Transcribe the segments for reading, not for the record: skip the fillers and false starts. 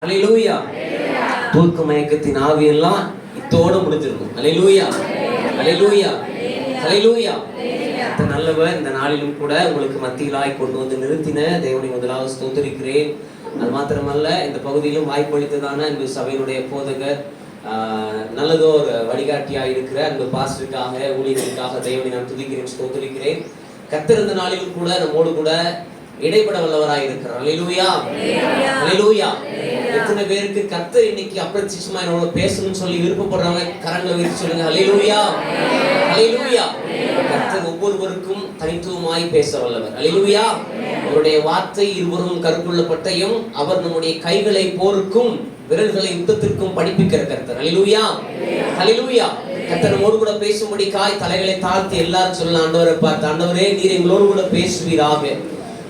அல்லேலூயா. தூக்க மயக்கத்தின் ஆவியெல்லாம் இத்தோட முடிஞ்சிருக்கும். அல்லேலூயா, அல்லேலூயா, அல்லேலூயா. நல்லவர். இந்த நாளிலும் கூட உங்களுக்கு மத்தியிலாய் கொண்டு வந்து நிறுத்தின தேவனை முதலாவது ஸ்தோத்திரிக்கிறேன். அது மாத்திரமல்ல, இந்த பகுதியிலும் வாய்ப்பளித்ததான அன்பு சபையினுடைய போதகர், நல்லதோர் வழிகாட்டியாக இருக்கிற அன்பு பாஸ்டருக்காக, ஊழியர்களுக்காக தேவனை நான் துதிக்கிறேன், ஸ்தோத்திரிக்கிறேன். கர்த்தர் இந்த நாளிலும் கூட நம்மோடு கூட இடைப்பட வல்லவராய் இருக்கிறார். அல்லேலூயா, அல்லேலூயா. எத்தனை பேருக்கு கர்த்தர் இன்னைக்கு அப்பிரத்யட்சமா என்னோட பேசணும்னு சொல்லி விருப்பப்படுறவங்க கரங்களை விரிச்சு சொல்லுங்க. அல்லேலூயா, அல்லேலூயா. கர்த்தர் ஒவ்வொருவருக்கும் தனித்துவமாய் பேச வல்லவர். அல்லேலூயா. அவருடைய வார்த்தை இருவரும் கருக்குள்ள பட்டயம், அவர் நம்முடைய கைகளை போருக்கும் விரல்களை யுத்தத்திற்கும் படிப்பிக்கிற கர்த்தர். அல்லேலூயா, அல்லேலூயா. கர்த்தர் நம்மோடு கூட பேசும்படி தலைகளை தாழ்த்தி எல்லாரும் சொல்லலாம், ஆண்டவரை பார்த்து, ஆண்டவரே நீர் எங்களோடு கூட பேசுவீராக.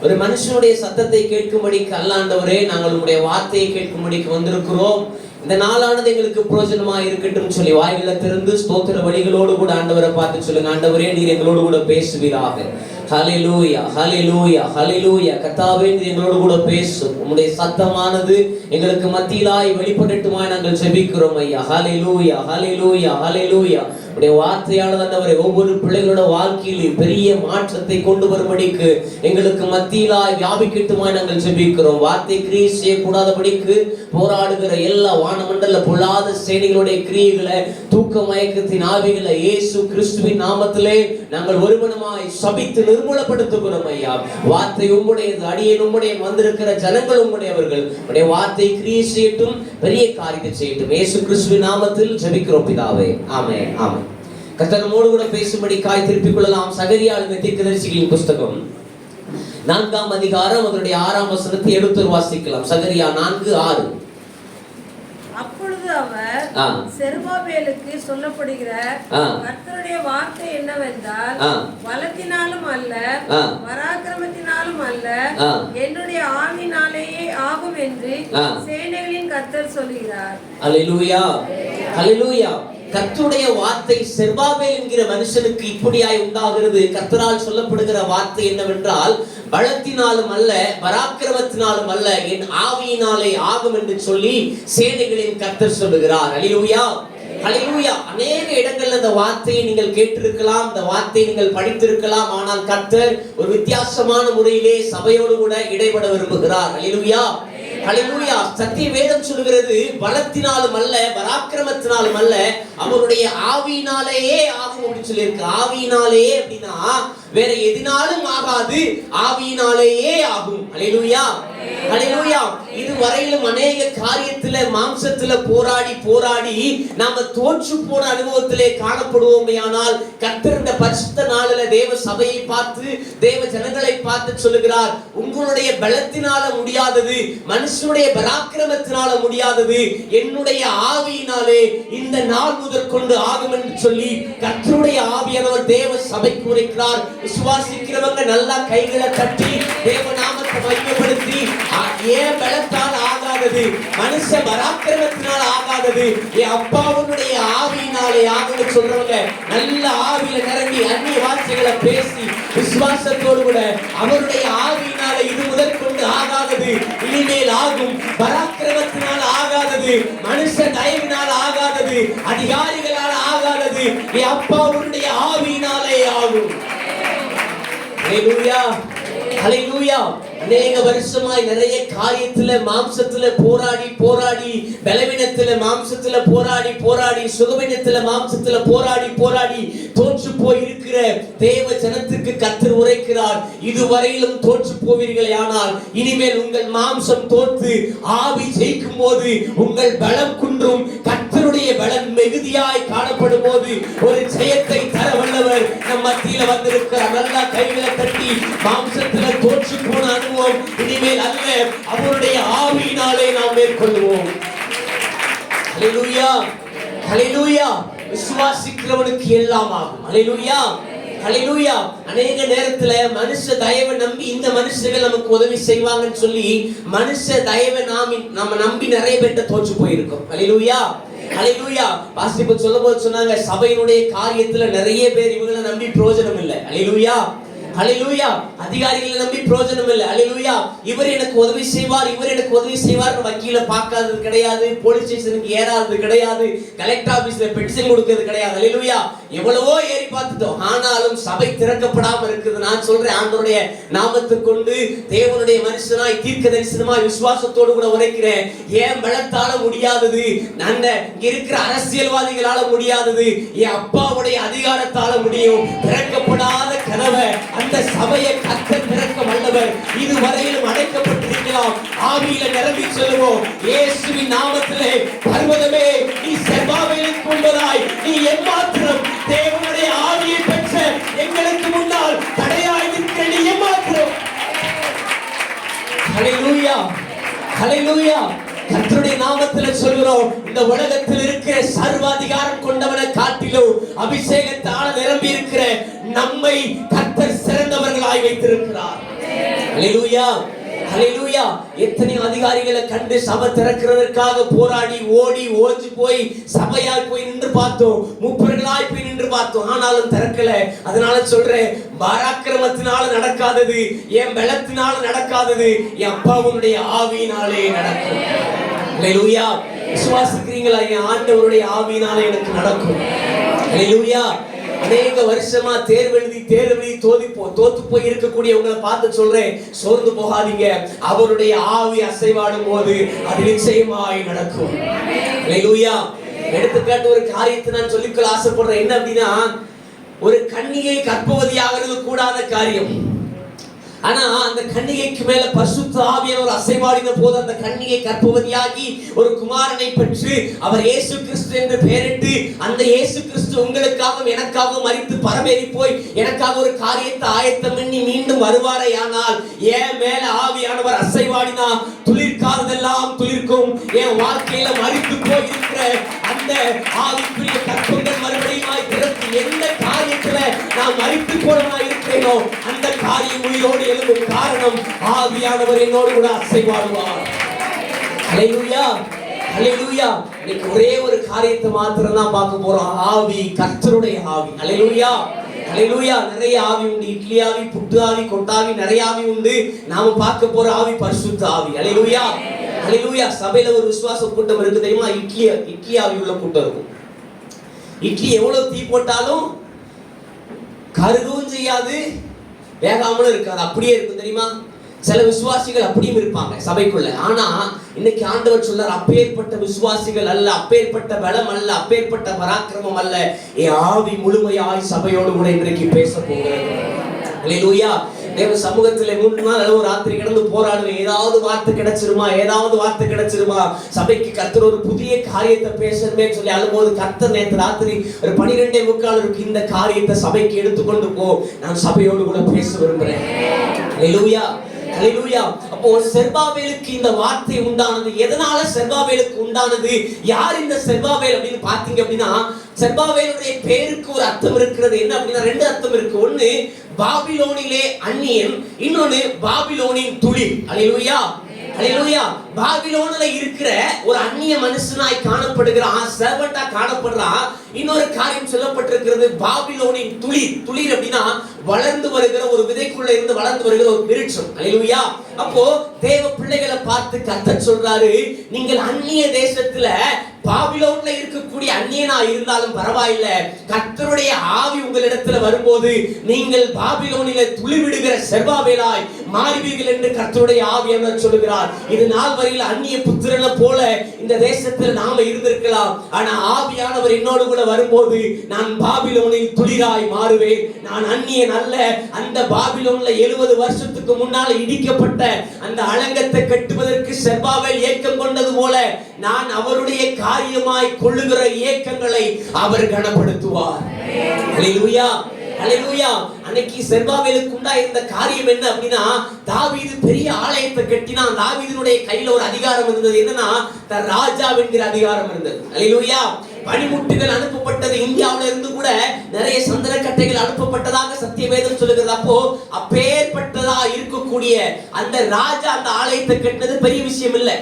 ஒரு மனுஷனுடைய சத்தத்தை கேட்கும்படிக்கு அல்ல ஆண்டவரே, நாங்கள் உங்களுடைய வார்த்தையை கேட்கும்படிக்கு வந்திருக்கிறோம். இந்த நாளானது எங்களுக்கு பிரயோஜனமா இருக்கட்டும் சொல்லி வாய்களை திறந்து ஸ்தோத்திர வழிகளோடு கூட ஆண்டவரை பார்த்து சொல்லுங்க, ஆண்டவரே நீர் எங்களோடு கூட பேசுவீராக. ஹல்லேலூயா, ஹல்லேலூயா, ஹல்லேலூயா. கர்த்தாவே நீர் எங்களோடு கூட பேசும். உம்முடைய சத்தமானது எங்களுக்கு மத்தியிலாய் வெளிப்படட்டுமாய் நாங்கள் ஜெபிக்கிறோம் ஐயா. ஹல்லேலூயா, ஹல்லேலூயா, ஹல்லேலூயா. உடைய வார்த்தையானது ஆண்டவரே ஒவ்வொரு பிள்ளைகளோட வாழ்க்கையிலும் பெரிய மாற்றத்தை கொண்டு வரும்படிக்கு எங்களுக்கு மத்தியிலாய் வியாபிக்கட்டுமாய் நாங்கள் ஜெபிக்கிறோம். வார்த்தை கிரியை செய்யக்கூடாதபடிக்கு போராடுகிற எல்லா வானமண்டல பொல்லாத சேனைகளுடைய கிரியைகளை, தூக்க மயக்கத்தின் ஆவிகளை இயேசு கிறிஸ்துவின் நாமத்திலே நாங்கள் ஒருவனமாய் சபித்து நிர்மூலப்படுத்துகிறோம் ஐயா. வார்த்தை உம்முடையது, அடியேன் உம்முடைய, வந்திருக்கிற ஜனங்கள் உம்முடையவர்கள். உடைய வார்த்தை கிரியை செய்யட்டும், பெரிய காரியத்தை செய்யட்டும். இயேசு கிறிஸ்துவின் நாமத்தில் ஜெபிக்கிறோம் பிதாவே, ஆமென், ஆமென். கர்த்தர் நம்மோடு கூட பேசும்படி திருப்பிக் கொள்ளலாம். சகரியாவின் தீர்க்கதரிசிகளின் புஸ்தகம் 4ஆம் அதிகாரம் அதனுடைய 6ஆம் வசனத்தை எடுத்து வாசிக்கலாம். சகரியா 4:6. அப்பொழுது அவர் செருபாபேலுக்கு சொல்லப்படுகிற கர்த்தருடைய வார்த்தை என்னவென்றால், பலத்தினாலும் அல்ல, பராக்கிரமத்தினாலும் அல்ல, என்னுடைய ஆவியினாலேயே ஆகும் என்று சேனைகளின் கர்த்தர் சொல்கிறார். அல்லேலூயா, அல்லேலூயா. கர்த்தருடைய வார்த்தை செருபாபேல் என்கிற மனுஷனுக்கு இப்படியாய் உண்டாகிறது. கர்த்தரால் சொல்லப்படுகிற வார்த்தை என்னவென்றால், பலத்தினாலும் அல்ல, பராக்கிரமத்தினாலும் அல்ல, என் ஆவியினாலே ஆகும் என்று சொல்லி சேனைகளின் கர்த்தர் சொல்லுகிறார். அல்லேலூயா, அல்லேலூயா. அநேக இடங்கள்ல இந்த வார்த்தையை நீங்கள் கேட்டிருக்கலாம், இந்த வார்த்தையை நீங்கள் படித்திருக்கலாம். ஆனால் கர்த்தர் ஒரு வித்தியாசமான முறையிலே சபையோடு கூட இடைபட விரும்புகிறார். அல்லேலூயா, அல்லேலூயா. சத்திய வேதம் சொல்கிறது, பலத்தினாலும் அல்ல, பராக்கிரமத்தினாலும் அல்ல, அவருடைய ஆவியினாலேயே ஆகும் அப்படின்னு சொல்லி இருக்கு. ஆவியினாலேயே அப்படின்னா வேற எதினாலும் ஆகாது, ஆவியினாலேயே ஆகும். அல்லேலூயா, அல்லேலூயா. இதுவரையிலும் அநேக காரியத்துல மாம்சத்துல போராடி போராடி நாம தோற்று போன அனுபவத்திலே காணப்படுவோமே. ஆனால் கர்த்தர் இந்த பரிசுத்த நாளில தேவ சபையை பார்த்து, தேவ ஜனங்களை பார்த்து சொல்லுகிறார், உங்களுடைய பலத்தினால முடியாதது, மனுஷனுடைய பராக்கிரமத்தினால முடியாதது, என்னுடைய ஆவியினாலே இந்த நாள் முதற்கொண்டு ஆகும் என்று சொல்லி கர்த்தருடைய ஆவியானவர் தேவ சபைக்கு உரைக்கிறார். விசுவாசிக்கிறவங்க நல்லா கைகளை தட்டி தேவ நாமத்தை மகிமைப்படுத்தி, ஏன் பலத்தால் ஆகாதது, மனுஷ பராக்கிரமத்தினால் ஆகாதது, என் அப்பாவுடைய ஆவியினாலே ஆகும்னு சொல்றவங்க நல்ல ஆவியில நிரம்பி அந்நிய வார்த்தைகளை பேசி விசுவாசத்தோடு கூட அவருடைய ஆவியினாலே இது முதற்கொண்டு ஆகாதது, இனிமேல் ஆகும், பராக்கிரமத்தினால் ஆகாதது, மனுஷ தயவினால் ஆகாதது, அதிகாரிகளால் ஆகாதது, என் அப்பாவுடைய ஆவியினாலே ஆகும். அல்லேலூயா, அல்லேலூயா. அநேக வருஷமாய் நிறைய காரியத்துல மாம்சத்துல போராடி போராடி, பலவீனத்துல மாம்சத்துல போராடி போராடி, சுகவீனத்துல மாம்சத்துல போராடி போராடி தோற்று போய் இருக்கிற தேவ ஜனத்துக்கு கர்த்தர் உரைக்கிறார், இதுவரையிலும் தோற்று போவீர்களே, ஆனால் இனிமேல் உங்கள் மாம்சம் தோற்று ஆவி ஜெயிக்கும் போது உங்கள் பலம் குன்றும், கர்த்தருடைய பலம் மிகுதியாய் காணப்படும் போது ஒரு ஜெயத்தை தர வல்லவர் நம் மத்தியில வந்திருக்கிறார். நல்லா கைகளை தட்டி, மாம்சத்துல தோற்று போன அனுபவம் இனிமேல் அல்ல, அவருடைய ஆவியினாலே நாம் மேற்கொள்வோம். அல்லேலூயா, அல்லேலூயா. விசுவாசிக்கிறவனுக்கு எல்லாம் ஆகும். அல்லேலூயா, அல்லேலூயா. அநேக நேரத்துல மனுஷ தயவை நம்பி இந்த மனுஷர்கள் நமக்கு உதவி செய்வாங்கன்னு சொல்லி மனுஷ தயவை நாம நம்பி நிறைய பேர்ட்ட தோற்று போயிருக்கோம். அல்லேலூயா, அல்லேலூயா. பாஸ்டர் சொல்லும்போது சொன்னாங்க, சபையினுடைய காரியத்துல நிறைய பேர் இவங்களை நம்பி பிரயோஜனம் இல்லை. அல்லேலூயா, ஹல்லேலூயா. அதிகாரிகளை நம்பி பிரயோஜனம் இல்லை. ஹல்லேலூயா. இவர் எனக்கு உதவி செய்வார், இவர் எனக்கு உதவி செய்வார். வக்கீல பார்க்காதது கிடையாது, போலீஸ் ஸ்டேஷனுக்கு ஏறாதது கிடையாது, கலெக்டர் ஆபீஸ்ல பெட்டிஷன் கொடுக்கிறது கிடையாது. ஹல்லேலூயா. எவ்வளவோ ஏறி பார்த்துட்டோம், ஆனாலும் சபை திறக்கப்படாம இருக்குது. நான் சொல்றேன், ஆண்டவருடைய நாமத்தை கொண்டு தேவனுடைய மனுஷனாய் தீர்க்க தரிசனமாய் விசுவாசத்தோடு கூட உரைக்கிறேன். ஏன் பலத்தால முடியாதது, அந்த இருக்கிற அரசியல்வாதிகளால முடியாதது, என் அப்பாவுடைய அதிகாரத்தால முடியும். திறக்கப்படாத கதவை அந்த சபையை கர்த்தர் திறக்க வல்லவர். இதுவரையிலும் அடைக்கப்பட்டிருக்கலாம். ஆவியில நிரம்பி சொல்லுவோம், இயேசுவின் நாமத்திலே பர்வதமே நீ செர்பாபேலுக்கு முன்பதாய் நீ எம்மாத்திரம் தேவனுடைய ஆவியை பெற்ற எங்களுக்கு முன்னால் தடையாய் நிற்கிற நீ எம்மாத்திரம். ஹல்லேலூயா, ஹல்லேலூயா. கர்த்தருடைய நாமத்திலே சொல்கிறோம், இந்த உலகத்தில் இருக்கிற சர்வாதிகாரம் கொண்டவனை காட்டிலும் அபிஷேகத்தால் நிரம்பி இருக்கிற நம்மை கர்த்தர் சிறந்தவர்களாய் வைத்திருக்கிறார். ஹல்லேலூயா, ஹல்லேலூயா. எத்தனை அதிகாரிகளை கண்டு சபை திறக்கிறதற்காக போராடி ஓடி ஓஞ்சு போய் சபையாய் போய் நின்று பார்த்தோம், மூப்பர்களாய் போய் நின்று பார்த்தோம், ஆனாலும் திறக்கல. அதனால சொல்றேன், பராக்கிரமத்தினால நடக்காதது, என் பலத்தினால நடக்காதது, என் அப்பாவுடைய ஆவியினாலே நடக்கும். ஹல்லேலூயா. விசுவாசிக்கிறீங்களா? என் ஆண்டவருடைய ஆவியினாலே எனக்கு நடக்கும். ஹல்லேலூயா. அநேக வருஷமா தேர்வெழுதி தோத்து போய் இருக்கக்கூடிய உங்களை பார்த்து சொல்றேன், சோர்ந்து போகாதீங்க. அவருடைய ஆவி அசைவாடும் போது அது நிச்சயமாய் நடக்கும். ஹல்லேலூயா. எடுத்துக்காட்டு ஒரு காரியத்தை நான் சொல்லிக்கொள்ள ஆசைப்படுறேன். என்ன அப்படின்னா, ஒரு கன்னிகை கர்ப்பவதியாகிறது கூடாத காரியம். ஆனா அந்த கன்னிகைக்கு மேல பரிசுத்த ஆவியானவர் அசைவாடின போது அந்த கன்னிகை கர்ப்பவதியாகி ஒரு குமாரனை பெற்று அவர் இயேசு கிறிஸ்து என்று பெயரிட்டு, அந்த இயேசு கிறிஸ்து உங்களுக்காகவும் எனக்காகவும் மரித்து பரமேறி போய் எனக்காக ஒரு காரியத்தை ஆயத்தம் பண்ணி மீண்டும் வருவாரே. ஆனால் என் மேல ஆவியானவர் அசைவாடினா துளிர்க்காததெல்லாம் துளிர்க்கும். என் வாழ்க்கையில மரித்து போய் இருக்கிற அந்த ஆவிக்குரிய கற்பங்கள் மறுபடியும் பிறகு எந்த காரியத்துல நான் மரித்து போனவனா இருக்கிறேனோ அந்த காரியம் உயிரோடு எழுதும். காரணம், ஆவியானவர் என்னோடு கூட அசைவாடுவார். ஹல்லேலூயா, ஹல்லேலூயா. இன்னைக்கு ஒரே ஒரு காரியத்தை மாத்திரம் தான் பார்க்க போறோம், ஆவி, கர்த்தருடைய ஆவி. ஹல்லேலூயா, ஹல்லேலூயா. நிறைய ஆவி உண்டு, இட்லி ஆவி, புட்டு ஆவி, கொட்டாவி, நிறைய ஆவி உண்டு. நாம பார்க்க போற ஆவி பரிசுத்த ஆவி. ஹல்லேலூயா, ஹல்லேலூயா. சபையில ஒரு விசுவாச கூட்டம் இருக்கு தெரியுமா? இட்லி ஆவி உள்ள கூட்டம் இருக்கும். இட்லி எவ்வளவு தீ போட்டாலும் கருகவும் செய்யாது, வேகாமலும் இருக்காது, அப்படியே இருக்கும் தெரியுமா? சில விசுவாசிகள் அப்படியும் இருப்பாங்க சபைக்குள்ள. ஆனா இன்னைக்கு ஆண்டவர் சொல்றார், அப்பேற்பட்ட விசுவாசிகள் அல்ல, அப்பேற்பட்ட பலம் அல்ல, அப்பேற்பட்ட பராக்கிரமம் அல்ல, என் ஆவி முழுமையாய் சபையோடு கூட இன்றைக்கு பேச போகிறது. ஹல்லேலூயா. தேவ சமூகத்திலே 3 நாள் அளவு ராத்திரி கிடந்து போராடுவேன். ஏதாவது வார்த்தை கிடைச்சிருமா, சபைக்கு கர்த்தர் ஒரு புதிய காரியத்தை பேசணுமே சொல்லி அழும்போது கர்த்தர் நேற்று ராத்திரி ஒரு 12:45 இந்த காரியத்தை சபைக்கு எடுத்துக்கொண்டு போ, நான் சபையோடு கூட பேச விரும்புறேன். ஹல்லேலூயா, ஹல்லேலூயா. அப்போ செர்பாபேலுக்கு இந்த வார்த்தை உண்டானது. எதனால செர்பாபேலுக்கு உண்டானது? யார் இந்த செர்பாபேல் அப்படின்னு பாத்தீங்க அப்படின்னா, செர்பாபேலுடைய பேருக்கு ஒரு அர்த்தம் இருக்கிறது. என்ன அப்படின்னா, 2 அர்த்தம் இருக்கு. ஒன்னு பாபிலோனிலே அந்நியன், இன்னொன்னு பாபிலோனின் துளி. ஹல்லேலூயா, ஹல்லேலூயா. பாபிலோன்ல இருக்கிற ஒரு அந்நிய மனுஷனாய் காணப்படுகிறான், சர்வெண்டா காணப்படுறான். இன்னொரு காரியம் சொல்லப்பட்டிருக்கிறது, பாபிலோனின் துளிர் அப்படின்னா வளர்ந்து வருகிற ஒரு விதைக்குள்ள இருந்து வளர்ந்து வருகிற ஒரு விருட்சம். ஹல்லேலூயா. அப்போ தேவ பிள்ளைகளை பார்த்து கர்த்தர் சொல்றாரு, நீங்கள் அந்நிய தேசத்துல பாபிலோன்ல இருக்கக்கூடிய அந்நியனா இருந்தாலும் பரவாயில்லை, கர்த்தருடைய ஆவி உங்களிடத்துல வரும்போது நீங்கள் பாபிலோனிலே துளிவிடுகிற செர்பாபேலாய் மாறுவீர்கள் என்று கர்த்தருடைய ஆவியானவர் சொல்கிறார். இது நாள் வரையில் அந்நிய புத்திரனை போல இந்த தேசத்தில் நாம இருந்திருக்கலாம். ஆனா ஆவியானவர் என்னோடு கூட வரும்போது நான் பாபிலோனில் துளிராய் மாறுவேன். நான் அந்நியன் அல்ல. அந்த பாபிலோன்ல 70 வருஷத்துக்கு முன்னால இடிக்கப்பட்ட அந்த அலங்கத்தை கட்டுவதற்கு செர்பாபேல் ஏக்கம் கொண்டது போல நான் அவருடைய காரியமாய் கொள்ளுகிற ஏக்கங்களை அவர் கனப்படுத்துவார். ஹல்லேலூயா, ஹல்லேலூயா. அன்னைக்கு செர்பாபேலுக்கு உண்டாயிருந்த காரியம் என்ன அப்படின்னா, தாவீது பெரிய ஆலயத்தை கட்டினான். தாவீதினுடைய கையில ஒரு அதிகாரம் இருந்தது. என்னன்னா, ராஜா என்கிற அதிகாரம் இருந்தது. ஹல்லேலூயா. பனிமுட்டுகள் அனுப்பப்பட்டது. இந்தியாவில இருந்து கூட நிறைய சந்திரக்கட்டைகள் அனுப்பப்பட்டதாக சத்தியவேதம் சொல்லுகிறது. அப்போ அப்பேற்பட்டதா இருக்கக்கூடிய அந்த ராஜா அந்த ஆலயத்தை கட்டினது பெரிய விஷயம் இல்லை.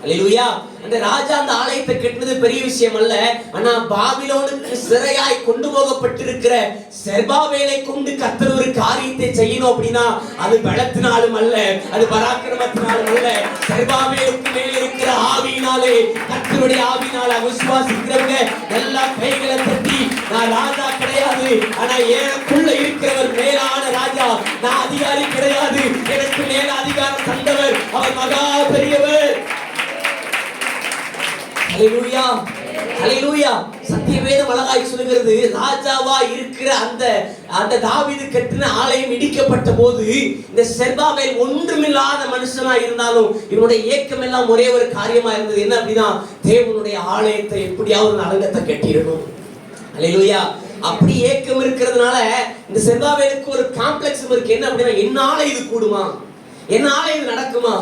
அல்லேலூயா. அந்த ராஜா அந்த ஆலயத்தை கட்டினது பெரிய விஷயம் அல்ல. ஆனா பாபிலோனுக்கு சிறையாய் கொண்டு போகப்பட்டிருக்கிற செர்பாபேலை கொண்டு கர்த்தர் ஒரு காரியத்தை செய்யணும் அப்படின்னா அது பலத்தினாலும் அல்ல, அது பராக்கிரமத்தினாலும் அல்ல. செர்பாபேலுக்கு மேல இருக்கிற ஆவியினாலே, கர்த்தருடைய ஆவியினால விசுவாசிக்கிறவங்க எல்லா கைகளை தட்டி, நான் ராஜா கிடையாது, ஆனா எனக்குள்ள இருக்கிறவர் மேலான ராஜா, நான் அதிகாரி கிடையாது, எனக்கு மேல அதிகாரம் தந்தவர், அவர் மகா பெரியவர். ஹல்லேலூயா, ஹல்லேலூயா. சத்தியவேதம் அழகாய் சொல்லுகிறது, ராஜாவா இருக்கிற அந்த தாவீது கட்டின ஆலயம் இடிக்கப்பட்ட போது இந்த செர்பாபேல் ஒன்றுமில்லாத மனுஷனா இருந்தாலும் இவனுடைய ஏக்கம் எல்லாம் ஒரே ஒரு காரியமா இருந்தது. என்ன அப்படின்னா, தேவனுடைய ஆலயத்தை எப்படியாவது ஒரு அலங்கத்தை கட்டிடணும். ஹல்லேலூயா. அப்படி ஏக்கம் இருக்கிறதுனால இந்த செர்பாபேலுக்கு ஒரு காம்ப்ளெக்ஸ் இருக்கு. என்ன அப்படின்னா, என்னால இது கூடுமா, என்னால இது நடக்குமா?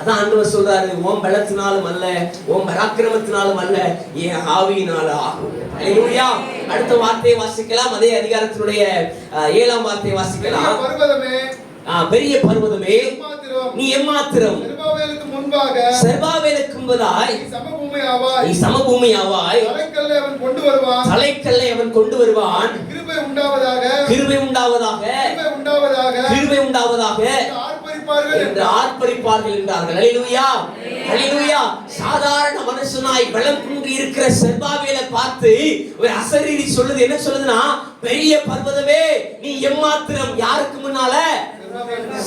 அதான் ஆண்டவர் சொல்றாரு, ஓம் பலத்தினாலும் அல்ல, ஓம் பராக்கிரமத்தினாலும் அல்ல, என் ஆவியினால ஆகும். ஹல்லேலூயா. அடுத்த வார்த்தையை வாசிக்கலாம். அதே அதிகாரத்தினுடைய 7ஆம் வார்த்தையை வாசிக்கலாம். பெரிய பர்வதமே நீ எம்மாத்திரம், செர்பாபேலுக்கு முன்பாக நீ சமபூமி ஆவாய், தலைக்கல்லை அவன் கொண்டு வருவான், கிருபை உண்டாவதாக என்று ஆர்ப்பரிப்பார்கள் என்றார்கள். ஹல்லேலூயா, ஹல்லேலூயா. சாதாரண மனுஷனாய் பலம் குன்றி இருக்கிற செர்பாபேலை பார்த்து ஒரு அசரீரி சொல்லுது. என்ன சொல்லுதுன்னா, பெரிய பர்வதமே நீ எம்மாத்திரம். யாருக்கு முன்னால?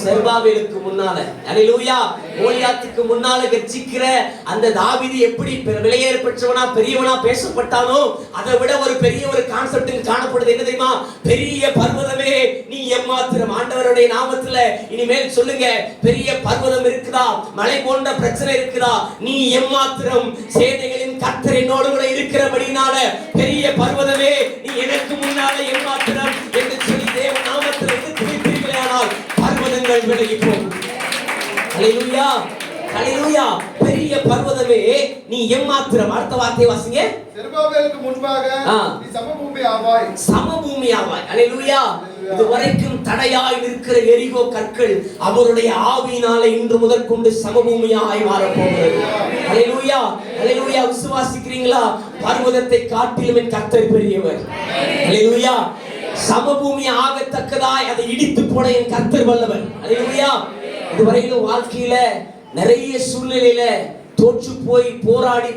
செர்பாபேலுக்கு முன்னால. ஹல்லேலூயா. கோலியாத்துக்கு முன்னால கர்ஜிக்கிற அந்த தாவீது எப்படி விலையேற பெற்றவனா பெரியவனா பேசப்பட்டானோ அதை விட ஒரு பெரிய ஒரு கான்செப்ட் காணப்படுது. என்ன தெரியுமா? பெரிய பர்வதமே நீ எம்மாத்திரம். ஆண்டவருடைய நாமத்துல இனிமேல் சொல்லுங்க, பெரிய பர்வதம் இருக்குதா, மலை போன்ற பிரச்சனை இருக்குதா, நீ எம்மாத்திரம். சேனைகளின் கர்த்தர் என்னோடு கூட இருக்கிறபடினால பெரிய பர்வதமே நீ எனக்கு முன்னால எம்மாத்திரம் என்று சொல்லி தேவ நாமத்தில் துதிப்பீர்களானால் பர்வதங்கள் விலகி போகும். ஹல்லேலூயா, ஹல்லேலூயா. பெரிய பர்வதமே நீ எம்மாத்திரம். அடுத்த வார்த்தை வாசிங்க. செர்பாபேலுக்கு முன்பாக நீ சமபூமி ஆவாய், சமபூமி ஆவாய். ஹல்லேலூயா. இதுவரைக்கும் தடையாய் நிற்கிற எரிகோ கற்கள் அவருடைய ஆவியினால இன்று முதல் கொண்டு சமபூமியாய் மாறப் போகிறது. ஹல்லேலூயா, ஹல்லேலூயா. விசுவாசிக்கிறீங்களா? பர்வதத்தை காட்டிலும் என் கர்த்தர் பெரியவர். ஹல்லேலூயா. சமபூமி ஆகத்தக்கதாய் அதை இடித்து போட என் கர்த்தர் வல்லவர். ஹல்லேலூயா. இதுவரையிலும் வாழ்க்கையில நிறைய சூழ்நிலையில தோற்று போய்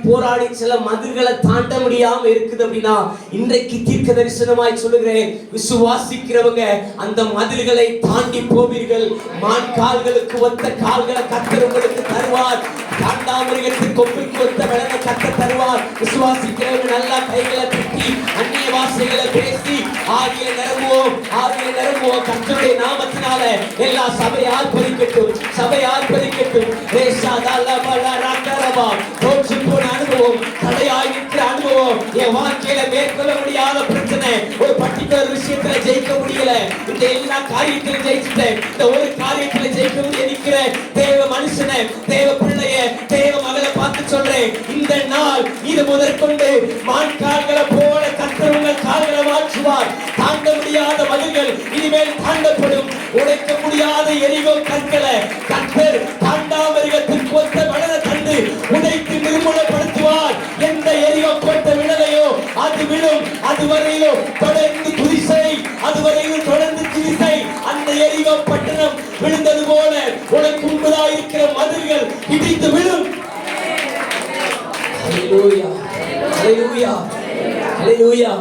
போராடி சில மதில்களை தாண்ட முடியாம இருக்குது அப்படின்னா இன்றைக்கு தீர்க்க தரிசனமாய் சொல்லுகிறேன், விசுவாசிக்கிறவங்க அந்த மதில்களை தாண்டி போவீர்கள். மான் கால்களுக்கு ஒத்த கால்களை கர்த்தர் உங்களுக்கு தருவார். காண்டாமிருகத்துக்கு கொம்புக்கு ஒத்த பலனை கர்த்தர் தருவார். விசுவாசிக்கிறவங்க நல்லா கைகளை தட்டி அந்நிய பாஷைகளை பேசி ஆவியை நிரம்புவோம், ஆவியை நிரம்புவோம். கர்த்தருடைய நாமத்தினால எல்லா சபையை ஆர்ப்பரிக்கட்டும், சபையை ஆர்ப்பரிக்கட்டும். தோற்று போன அனுபவம், தடையாய் நிற்கிற அனுபவம், என் வாழ்க்கையில மேற்கொள்ள முடியாத பிரச்சனை, ஒரு பர்டிகுலர் விஷயத்துல ஜெயிக்க முடியல, இந்த எல்லா காரியத்திலும் ஜெயிச்சுட்டேன், இந்த ஒரு காரியத்துல ஜெயிக்க முடிய நிற்கிற தேவ மனுஷனை, தேவ பிள்ளைய, தேவ மகளை பார்த்து சொல்றேன், இந்த நாள் இது முதற்கொண்டு மான் கால்களை போல கர்த்தர் உங்கள் கால்களை மாற்றுவார். தாண்ட முடியாத மதில்கள் இனிமேல் தாண்டப்படும். உடைக்க முடியாத எரிகோ கற்களை கர்த்தர் காண்டாமிருகத்திற்கு ஒத்த பலனை தந்து உடைத்து நிர்மூலப்படுத்துவார். எந்த எரிகோ கொட்ட விழலையோ அது விழும். அதுவரையிலும் தொடர்ந்து துதிசை, அதுவரையிலும் தொடர்ந்து துதிசை. அந்த எரிகோ பட்டணம் விழுந்தது போல உனக்கு முன்பதாக இருக்கிற மதில்கள் இடித்து விழும். ஹல்லேலூயா, ஹல்லேலூயா, ஹல்லேலூயா.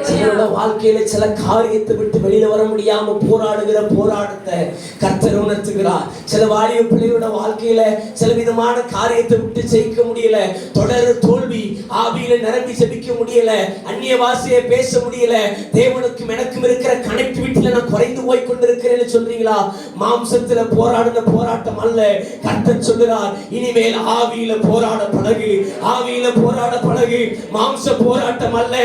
சிலரோட வாழ்க்கையில சில காரியத்தை விட்டு வெளியில வர முடியாம போராடுகிற போராட்டத்தை கர்த்தர் உணர்த்துகிறார். சில வாலிப பிள்ளையோட வாழ்க்கையில சில விதமான காரியத்தை விட்டு ஜெயிக்க முடியல, தொடர் தோல்வி, ஆவியில நிரம்பி ஜெபிக்க முடியல, அந்நிய பாஷையை பேச முடியல, தேவனுக்கும் எனக்கும் இருக்கிற கனெக்டிவிட்டில நான் குறைந்து போய் கொண்டிருக்கிறேன்னு சொல்றீங்களா? மாம்சத்துல போராடின போராட்டம் அல்ல. கர்த்தர் சொல்கிறார், இனிமேல் ஆவியில போராட பழகு, ஆவியில போராட பழகு. மாம்ச போராட்டம் அல்ல.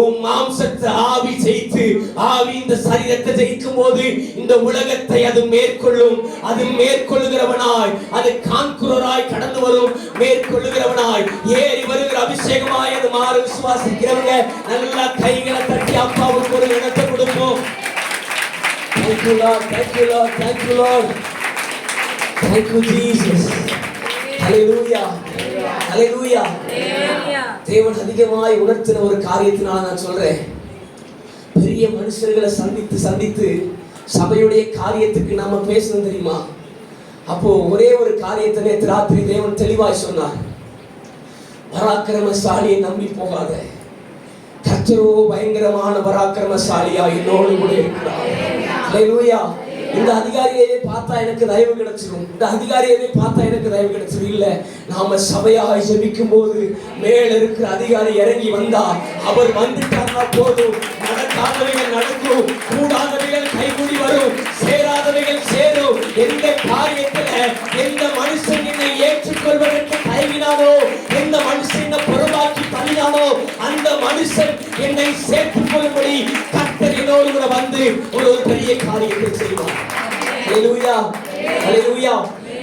உன் மாம்ச ஆவி ஜெயித்து, ஆவி இந்த சரீரத்தை ஜெயிக்கும் போது இந்த உலகத்தை அது மேற்கொள்ளும். அது மேற்கொள்ளுகிறவனாய், அது கான்குரராய் கடந்து வரும். மேற்கொள்ளுகிறவனாய் ஏறி வருகிற அபிஷேகமாய் அது மாற. விசுவாசிக்கிறவங்க நல்லா கைகளை தட்டி அப்பாவுக்கு ஒரு இடத்தை கொடுப்போம். Thank you Lord, thank you Lord, thank you Lord, thank you Jesus. ஹல்லேலூயா, ஹல்லேலூயா. தேவன் அதிகமாய் உணர்த்தின ஒரு காரியத்தினால நான் சொல்றேன். பெரிய மனுஷர்களை சந்தித்து சபையுடைய காரியத்துக்கு நாம பேசணும் தெரியுமா? அப்போ ஒரே ஒரு காரியத்தை நேற்று ராத்திரி தேவன் தெளிவாய் சொன்னார். பராக்கிரமசாலியை நம்பி போகாத, கர்த்தரோ பயங்கரமான பராக்கிரமசாலியா என்னோடு கூட இருக்கிறார். ஹல்லேலூயா. இந்த அதிகாரியவே பார்த்தா எனக்கு தயவு கிடைச்சிடும், இந்த அதிகாரியவே பார்த்தா எனக்கு தயவு கிடைச்சிடும். இல்ல, நாம சபையாய் ஜெபிக்கும் போது மேல இருக்கிற அதிகாரி இறங்கி வந்தா, அவர் வந்துட்டார்னா போதும், நடக்காதவைகள் நடக்கும், கூடாதவைகள் கைகூடி வரும், சேராதவைகள் சேரும். எந்த காரியத்துல எந்த மனுஷன் என்னை ஏற்றுக்கொள்வதற்கு தயங்கினானோ, எந்த மனுஷன் என்னை புறம்பாக்கி தள்ளினானோ, அந்த மனுஷன் என்னை சேர்த்துக் கொள்ளும்படி கர்த்தர் என்னோடு கூட வந்து ஒரு பெரிய காரியத்தை செய்வார். ஹல்லேலூயா, ஹல்லேலூயா.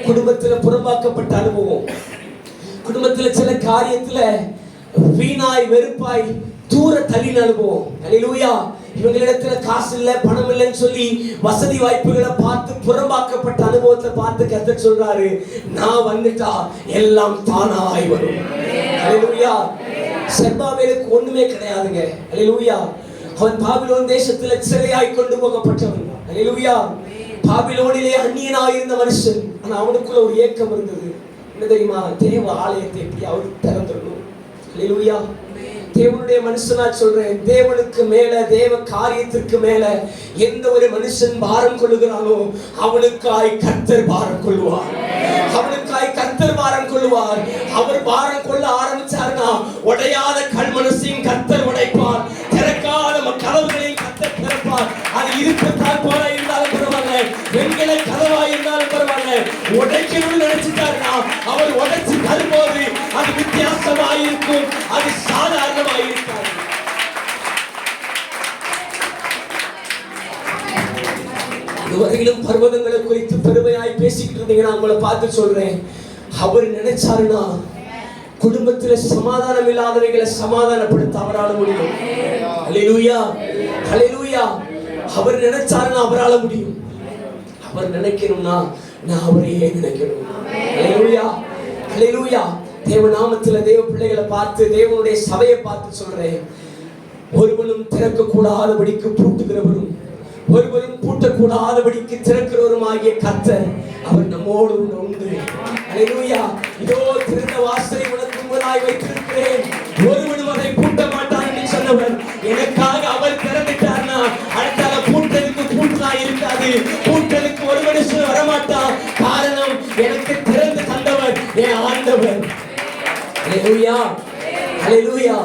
குடும்பத்துல புறம்பாக்கப்பட்ட அனுபவம், குடும்பத்துல சில காரியத்துல வீணாய் வெறுப்பாய் தூர தள்ளின அனுபவம். ஹல்லேலூயா. இவங்களிடத்துல காசு இல்ல, பணம் இல்லைன்னு சொல்லி வசதி வாய்ப்புகளை பார்த்து புறம்பாக்கப்பட்ட அனுபவத்தை பார்த்து கர்த்தர் சொல்றாரு, நான் வந்துட்டா எல்லாம் தானாய் வரும். ஹல்லேலூயா. செர்பாபேலுக்கு ஒண்ணுமே கிடையாதுங்க. ஹல்லேலூயா. அவன் பாபிலோன் தேசத்துல சிறையாய் கொண்டு போகப்பட்டவன். ஹல்லேலூயா. பாபிலோனிலே அந்நியனாய் இருந்த மனுஷன். ஆனா அவனுக்குள்ள ஒரு ஏக்கம் இருந்தது. என்ன தெரியுமா? தேவ ஆலயத்தை எப்படியாவது திறந்துடணும். ஹல்லேலூயா. தேவனுடைய மனுஷனா சொல்றேன், தேவனுக்கு மேல, தேவ காரியத்திற்கு மேல எந்த ஒரு மனுஷன் பாரம் கொள்ளுகிறானோ அவனுக்காய் கர்த்தர் பாரம் கொள்வார். அவனுக்காய் கர்த்தர் பாரம் கொள்வார். அவர் பாரம் கொள்ள ஆரம்பிச்சார்னா உடையாத கல் மனசையும் கர்த்தர் உடைப்பார், திறக்காத கதவுகளையும் கர்த்தர் திறப்பார். அது இருப்பத்தால் போல இருந்தாலும் பரவாயில்ல, வெண்கல கதவா இருந்தாலும் பரவாயில்ல, உடைக்கணும்னு நினைச்சிட்டாருன்னா அவர் உடைச்சு தரும்போது அது வித்தியாசமாயிருக்கும், அது சாதாரணமாயிருக்காது. இதுவரையிலும் பர்வதங்களை குறித்து பெருமையாய் பேசிக்கிட்டு இருந்தீங்கன்னா உங்களை பார்த்து சொல்றேன், அவர் நினைச்சாருன்னா குடும்பத்துல சமாதானம் இல்லாதவைகளை சமாதானப்படுத்த அவரால் முடியும். ஹல்லேலூயா, ஹல்லேலூயா. அவர் நினைச்சாருன்னா அவரால் முடியும். அவர் நினைக்கணும்னா நான் அவரையே நினைக்கணும். ஹல்லேலூயா, ஹல்லேலூயா. தேவ நாமத்துல தேவ பிள்ளைகளை பார்த்து, தேவனுடைய சபையை பார்த்து சொல்றேன், ஒருவனும் திறக்க கூடாதபடிக்கு பூட்டுகிறவரும் ஒருவரும் பூட்டக்கூடாதபடிக்கு திறக்கிறவரும் ஆகிய கர்த்தர் அவர் நம்மோடு உண்டு. ஹல்லேலூயா. இதோ திறந்த வாசலை உனக்கு முன்பாய் வைத்திருக்கிறேன், ஒருவனும் அதை பூட்ட மாட்டான் என்று சொன்னவர் எனக்காக அவர் திறந்துட்டார்னா அடுத்தால பூட்டலுக்கு பூட்டா இருக்காது, பூட்டலுக்கு ஒரு மனுஷன் வரமாட்டான். காரணம், எனக்கு திறந்து தந்தவர் என் ஆண்டவர். ஹல்லேலூயா, ஹல்லேலூயா.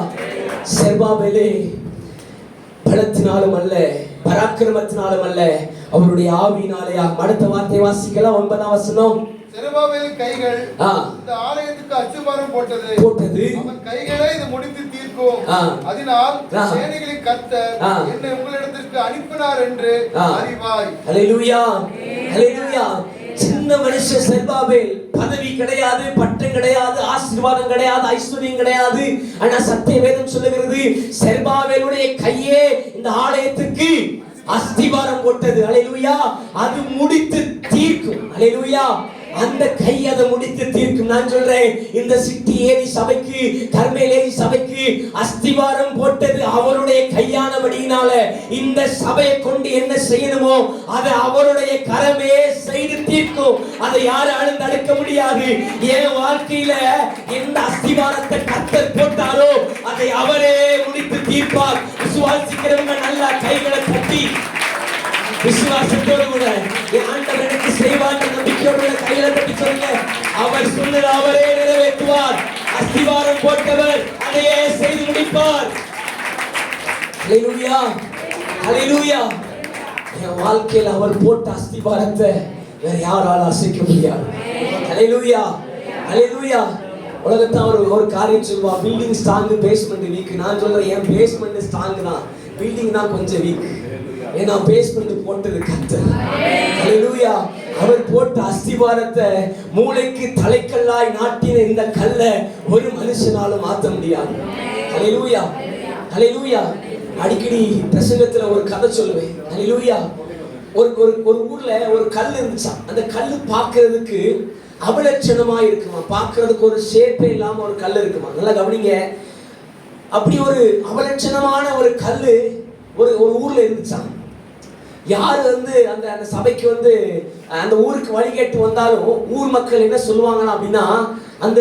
செர்பாபேலே பலத்தினாலும் அல்ல, பராக்கிரமத்தினாலும் அல்ல, அவருடைய ஆவியினாலே. அடுத்த வார்த்தை வாசிக்கலாம், 9ஆம் வசனம். செருபாபேலின் கைகள் இந்த ஆலயத்துக்கு அஸ்திபாரம் போட்டது. அவன் கைகளை இது முடித்து தீர்க்கும். அதனால் சேனைகளின் கர்த்தர் என்னை உங்களிடத்திற்கு அனுப்பினார் என்று அறிவாய். ஹல்லேலூயா, ஹல்லேலூயா. சின்ன மனுஷன் செர்பாபேல், பதவி கிடையாது, பட்டம் கிடையாது, ஆசீர்வாதம் கிடையாது, ஐஸ்வர்யம் கிடையாது. ஆனா சத்திய வேதம் சொல்லுகிறது, செர்பாபேலுடைய கையே இந்த ஆலயத்துக்கு அஸ்திபாரம் போட்டது. ஹல்லேலூயா. அது முடித்து தீர்க்கும். ஹல்லேலூயா. அந்த கை அதை முடித்து தீர்க்கும். நான் சொல்றேன், இந்த சிட்டி ஏரி சபைக்கு, கர்மேல் ஏரி சபைக்கு அஸ்திவாரம் போட்டது அவருடைய கையானபடியினால இந்த சபையை கொண்டு என்ன செய்யணுமோ அதை அவருடைய கரமே செய்து தீர்க்கும். அதை யாராலும் தடுக்க முடியாது. என் வாழ்க்கையில எந்த அஸ்திவாரத்தை கர்த்தர் போட்டாரோ அதை அவரே முடித்து தீர்ப்பார். விசுவாசிக்கிறவங்க நல்லா கைகளை தட்டி விசுவாசத்தோடு கூட என் ஆண்டவர் எனக்கு செய்வார் நம்பிக்கையோடு கையில தட்டி சொல்லுங்க, அவர் சொன்னது அவரே நிறைவேற்றுவார். அஸ்திவாரம் போட்டவர் அதையே செய்து முடிப்பார். ஹல்லேலூயா, ஹல்லேலூயா. என் வாழ்க்கையில் அவர் போட்ட அஸ்திவாரத்தை வேற யாரால அசைக்க முடியாது. ஹல்லேலூயா, ஹல்லேலூயா. உலகத்தான் ஒரு காரியம் சொல்லுவா, பில்டிங் ஸ்ட்ராங், பேஸ்மெண்ட் வீக். நான் சொல்றேன், என் பேஸ்மெண்ட் ஸ்ட்ராங் தான், பில்டிங் தான் கொஞ்சம் வீக். ஏன்னா பேஸ்மெண்ட் போட்டது கர்த்தர். ஹல்லேலூயா. அவர் போட்ட அஸ்திவாரத்தை மூளைக்கு தலைக்கல்லாய் நாட்டின இந்த கல்லை ஒரு மனுஷனாலும் மாற்ற முடியாது. ஹல்லேலூயா, ஹல்லேலூயா. அடிக்கடி பிரசங்கத்துல ஒரு கதை சொல்லுவேன். ஹல்லேலூயா. ஒரு ஊர்ல ஒரு கல் இருந்துச்சா. அந்த கல் பார்க்கிறதுக்கு அவலட்சணமா இருக்குமா, பார்க்கறதுக்கு ஒரு ஷேப்பே இல்லாம ஒரு கல் இருக்குமா. நல்லா கவனிங்க. அப்படி ஒரு அவலட்சணமான ஒரு கல்லு ஒரு ஊர்ல இருந்துச்சான். யாரு அந்த அந்த சபைக்கு அந்த ஊருக்கு வழிகேட்டு வந்தாலும் ஊர் மக்கள் என்ன சொல்லுவாங்கன்னா அப்படின்னா, அந்த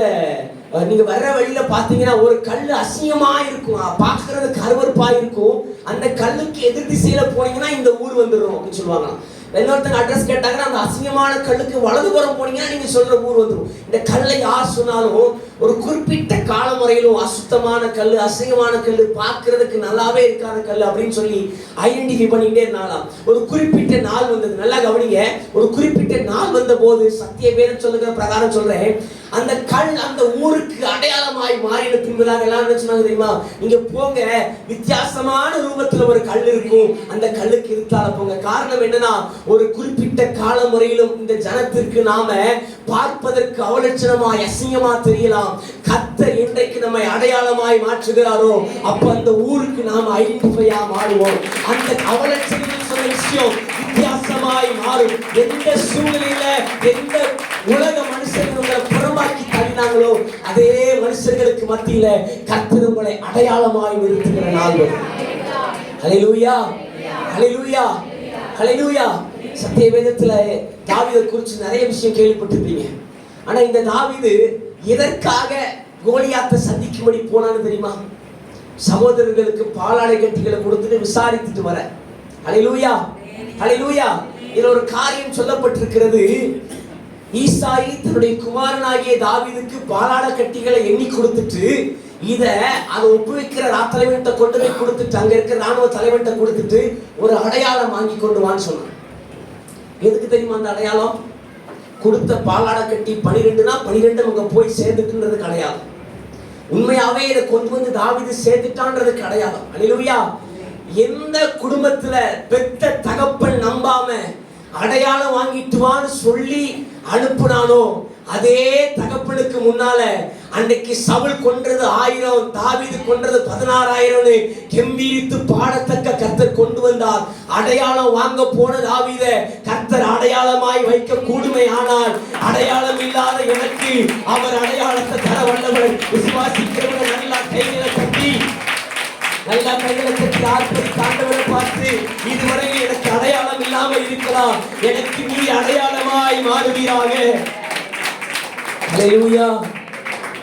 நீங்க வர்ற வழியில பாத்தீங்கன்னா ஒரு கல் அசிங்கமா இருக்கும், பாக்குறதுக்கு அருவருப்பா இருக்கும். அந்த கல்லுக்கு எதிர் திசையில போனீங்கன்னா இந்த ஊர் வந்துடும் அப்படின்னு சொல்லுவாங்க. இன்னொருத்தங்க அட்ரஸ் கேட்டாங்கன்னா அந்த அசிங்கமான கல்லுக்கு வலதுபுறம் போனீங்கன்னா நீங்க சொல்ற ஊர் வந்துடும். இந்த கல்லை யார் சொன்னாலும் ஒரு குறிப்பிட்ட காலமுறையிலும் அசுத்தமான கல், அசிங்கமான கல், பார்க்கறதுக்கு நல்லாவே இருக்காத கல் அப்படின்னு சொல்லி ஐடென்டிஃபை பண்ணிட்டே இருந்தாலாம். ஒரு குறிப்பிட்ட நாள் வந்தது. நல்லா கவனிங்க. ஒரு குறிப்பிட்ட நாள் வந்த போது சத்திய வேதம் சொல்லுகிற பிரகாரம் சொல்றேன், அந்த கல் அந்த ஊருக்கு அடையாளமாய் மாறின பின்பதாக எல்லாம் என்ன சொன்னாங்க தெரியுமா, நீங்க போங்க, வித்தியாசமான ரூபத்துல ஒரு கல் இருக்கும், அந்த கல்லுக்கு இருத்தால போங்க. காரணம் என்னன்னா, ஒரு குறிப்பிட்ட கால முறையிலும் இந்த ஜனத்திற்கு நாம பார்ப்பதற்கு அவலட்சணமாய் அசிங்கமா தெரியலாம். கர்த்தர் என்றைக்கு நம்மை அடையாளமாய் மாற்றுகிறாரோ அப்ப அந்த ஊருக்கு நாம ஐடென்டிஃபையா மாறுவோம். அந்த அவலட்சணம் சொன்ன விஷயம் வித்தியாசமாய் மாறும். எந்த சூழ்நிலையில எந்த உலக மனுஷர்கள் புறமாக்கி தள்ளினாங்களோ அதே மனுஷர்களுக்கு மத்தியில கர்த்தர் உங்களை அடையாளமாய் நிறுத்துகிற நாள் வரும். ஹல்லேலூயா, ஹல்லேலூயா, ஹல்லேலூயா. சத்திய வேதத்துல தாவீதை குறித்து நிறைய விஷயம் கேள்விப்பட்டிருப்பீங்க. ஆனா இந்த தாவீது எதற்காக கோலியாத்தை சந்திக்கும்படி போனான்னு தெரியுமா? சகோதரர்களுக்கு பாலாடை கட்டிகளை கொடுத்துட்டு விசாரித்துட்டு வர. ஹல்லேலூயா, ஹல்லேலூயா. இதுல ஒரு காரியம் சொல்லப்பட்டிருக்கிறது. ஈசாயி தன்னுடைய குமாரனாகிய தாவீதுக்கு பாலாட கட்டிகளை எண்ணி கொடுத்துட்டு அதை ஒப்புவிக்கிற தலைவன்கிட்ட கொண்டு போய் கொடுத்துட்டு அங்க இருக்கிற ராணுவ தலைவன்கிட்ட கொடுத்துட்டு ஒரு அடையாளம் வாங்கி கொண்டு வான்னு சொன்னான். எதுக்கு தெரியுமா அந்த அடையாளம்? கொடுத்த பாலாட கட்டி 12னா 12 அங்க போய் சேர்ந்துட்டுன்றதுக்கு அடையாளம். உண்மையாவே இதை கொண்டு தாவீது சேர்த்துட்டான்றதுக்கு அடையாளம். ஹல்லேலூயா. எந்த குடும்பத்துல பெத்த தகப்பன் நம்பாம அடையாளம் வாங்கிட்டு வான்னு சொல்லி அனுப்புனானோ அதே தகப்பனுக்கு முன்னால அன்னைக்கு சவுல் கொன்றது 1000, தாவீது கொன்றது 16,000 கெம்பீரித்து பாடத்தக்க கர்த்தர் கொண்டு வந்தார். அடையாளம் வாங்க போன தாவீதை கர்த்தர் அடையாளமாய் வைக்க கூடுமை. ஆனால் அடையாளம் இல்லாத எனக்கு அவர் அடையாளத்தை தர வல்லவர். விசுவாசிக்கிறவங்க நல்லா கைகளை கட்டி ஆண்டவரை பார்த்து, இதுவரையில் எனக்கு அடையாளம் இல்லாம இருக்கலாம், எனக்கு நீ அடையாளமாய் மாறுவீராக. ஹல்லேலூயா,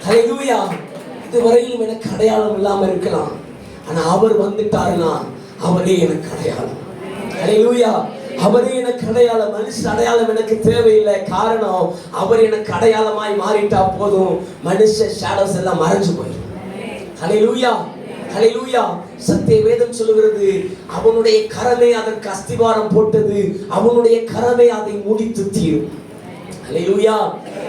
ஹல்லேலூயா. இதுவரையிலும் எனக்கு அடையாளம் இல்லாம இருக்கலாம், ஆனா அவர் வந்துட்டாருன்னா அவரே எனக்கு அடையாளம். ஹல்லேலூயா. அவரே எனக்கு அடையாளம். மனுஷ அடையாளம் எனக்கு தேவையில்லை. காரணம், அவர் எனக்கு அடையாளமாய் மாறிட்டா போதும். மனுஷ ஷேடோஸ் எல்லாம் மறைஞ்சு போயிடும். ஹல்லேலூயா, ஹல்லேலூயா. சத்திய வேதம் சொல்லுகிறது, அவனுடைய கரமே அதற்கு அஸ்திவாரம் போட்டது, அவனுடைய கரமே அதை முடித்து தீரும். ஹல்லேலூயா,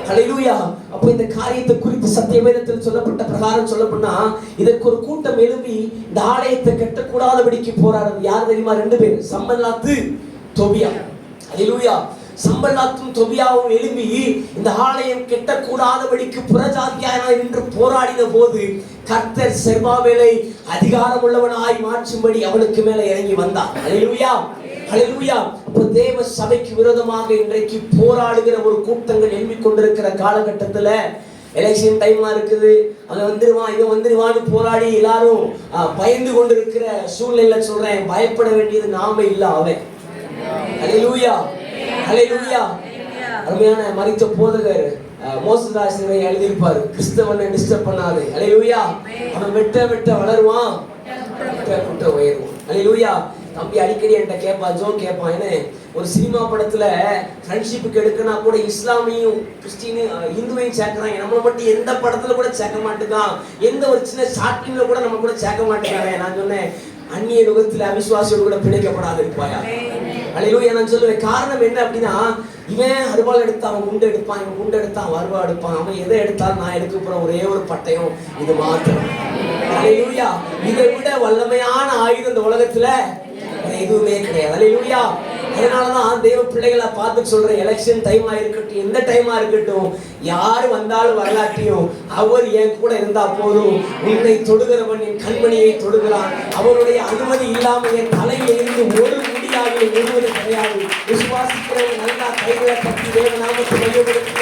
ஹல்லேலூயா. அப்ப இந்த காரியத்தை குறித்து சத்திய வேதத்தில் சொல்லப்பட்ட பிரகாரம் சொல்லப்போனா இதற்கு ஒரு கூட்டம் எழுப்பி இந்த ஆலயத்தை கட்டக்கூடாதபடிக்கு போராடுறது. யார் தெரியுமா? 2 பேர், சம்பல்லாத்து, தொபியா. ஹல்லேலூயா. சம்பல்லாத்தும் தொபியாவும் எழும்பி இந்த ஆலயம் கெட்டக்கூடாதபடிக்கு புறஜாதியாய் நின்று போராடின போது கர்த்தர் செருபாபேலை அதிகாரம் உள்ளவனாய் மாற்றும்படி அவனுக்கு மேல இறங்கி வந்தார். ஹல்லேலூயா, ஹல்லேலூயா. அப்ப தேவ சபைக்கு விரோதமாக இன்றைக்கு போராடுகிற ஒரு கூட்டங்கள் எழும்பிக் கொண்டிருக்கிற காலகட்டத்துல எலெக்ஷன் டைமா இருக்குது, அங்க வந்துருவான் இவன் வந்துருவான்னு போராடி எல்லாரும் பயந்து கொண்டிருக்கிற சூழ்நிலையில சொல்றேன், பயப்பட வேண்டியது நாம இல்ல, அவன். ஹல்லேலூயா, ஹல்லேலூயா. அருமையான மரித்த போதகர் மோசதாஸ் எழுதியிருப்பாரு, கிறிஸ்தவனை டிஸ்டர்ப் பண்ணாது. ஹல்லேலூயா. அவன் வெட்ட வளருவான், குட்ட உயருவான். ஹல்லேலூயா. தம்பி அடிக்கடி என்கிட்ட கேட்பான், ஜோன் கேட்பான், ஏன்னா ஒரு சினிமா படத்துல ஃப்ரெண்ட்ஷிப்புக்கு எடுக்கனா கூட இஸ்லாமியும் கிறிஸ்டினும் இந்துவையும் சேர்க்கிறாங்க, நம்மளை மட்டும் எந்த படத்துல கூட சேர்க்க மாட்டேங்கான், எந்த ஒரு சின்ன ஷார்ட் ஃபிலிம்ல கூட நம்ம கூட சேர்க்க மாட்டேங்காங்க. நான் சொன்னேன், அந்நிய நுகத்துல அவிசுவாசியோடு கூட பிணைக்கப்படாது இருப்பாயா. ஹல்லேலூயா. நான் சொல்லுவேன், காரணம் என்ன அப்படின்னா, இவன் அருவாள் எடுத்தான் அவன் குண்டு எடுப்பான், இவன் குண்டு எடுத்தான் அவன் அருவா எடுப்பான், அவன் எதை எடுத்தாலும் நான் எடுக்க போற ஒரே ஒரு பட்டயம் இது மாத்திரம். ஹல்லேலூயா. இதை விட வல்லமையான ஆயுதம் இந்த உலகத்துல எதுவுமே கிடையாது. ஹல்லேலூயா. அதனாலதான் தேவ பிள்ளைகளை பார்த்து சொல்றேன், எலெக்ஷன் டைமா இருக்கட்டும், எந்த டைமா இருக்கட்டும், யாரு வந்தாலும் வரலாற்றியும் அவர் என் கூட இருந்தா போதும். உன்னை தொடுகிறவன் என் கண்மணியை தொடுகிறான், அவனுடைய அனுமதி இல்லாம என் தலையில இருந்து ஒரு முடியாக விடுவது கிடையாது. விசுவாசிக்கிறவன் நல்லா கைகளை கட்டி தேவ நாமத்தை மையப்படுத்த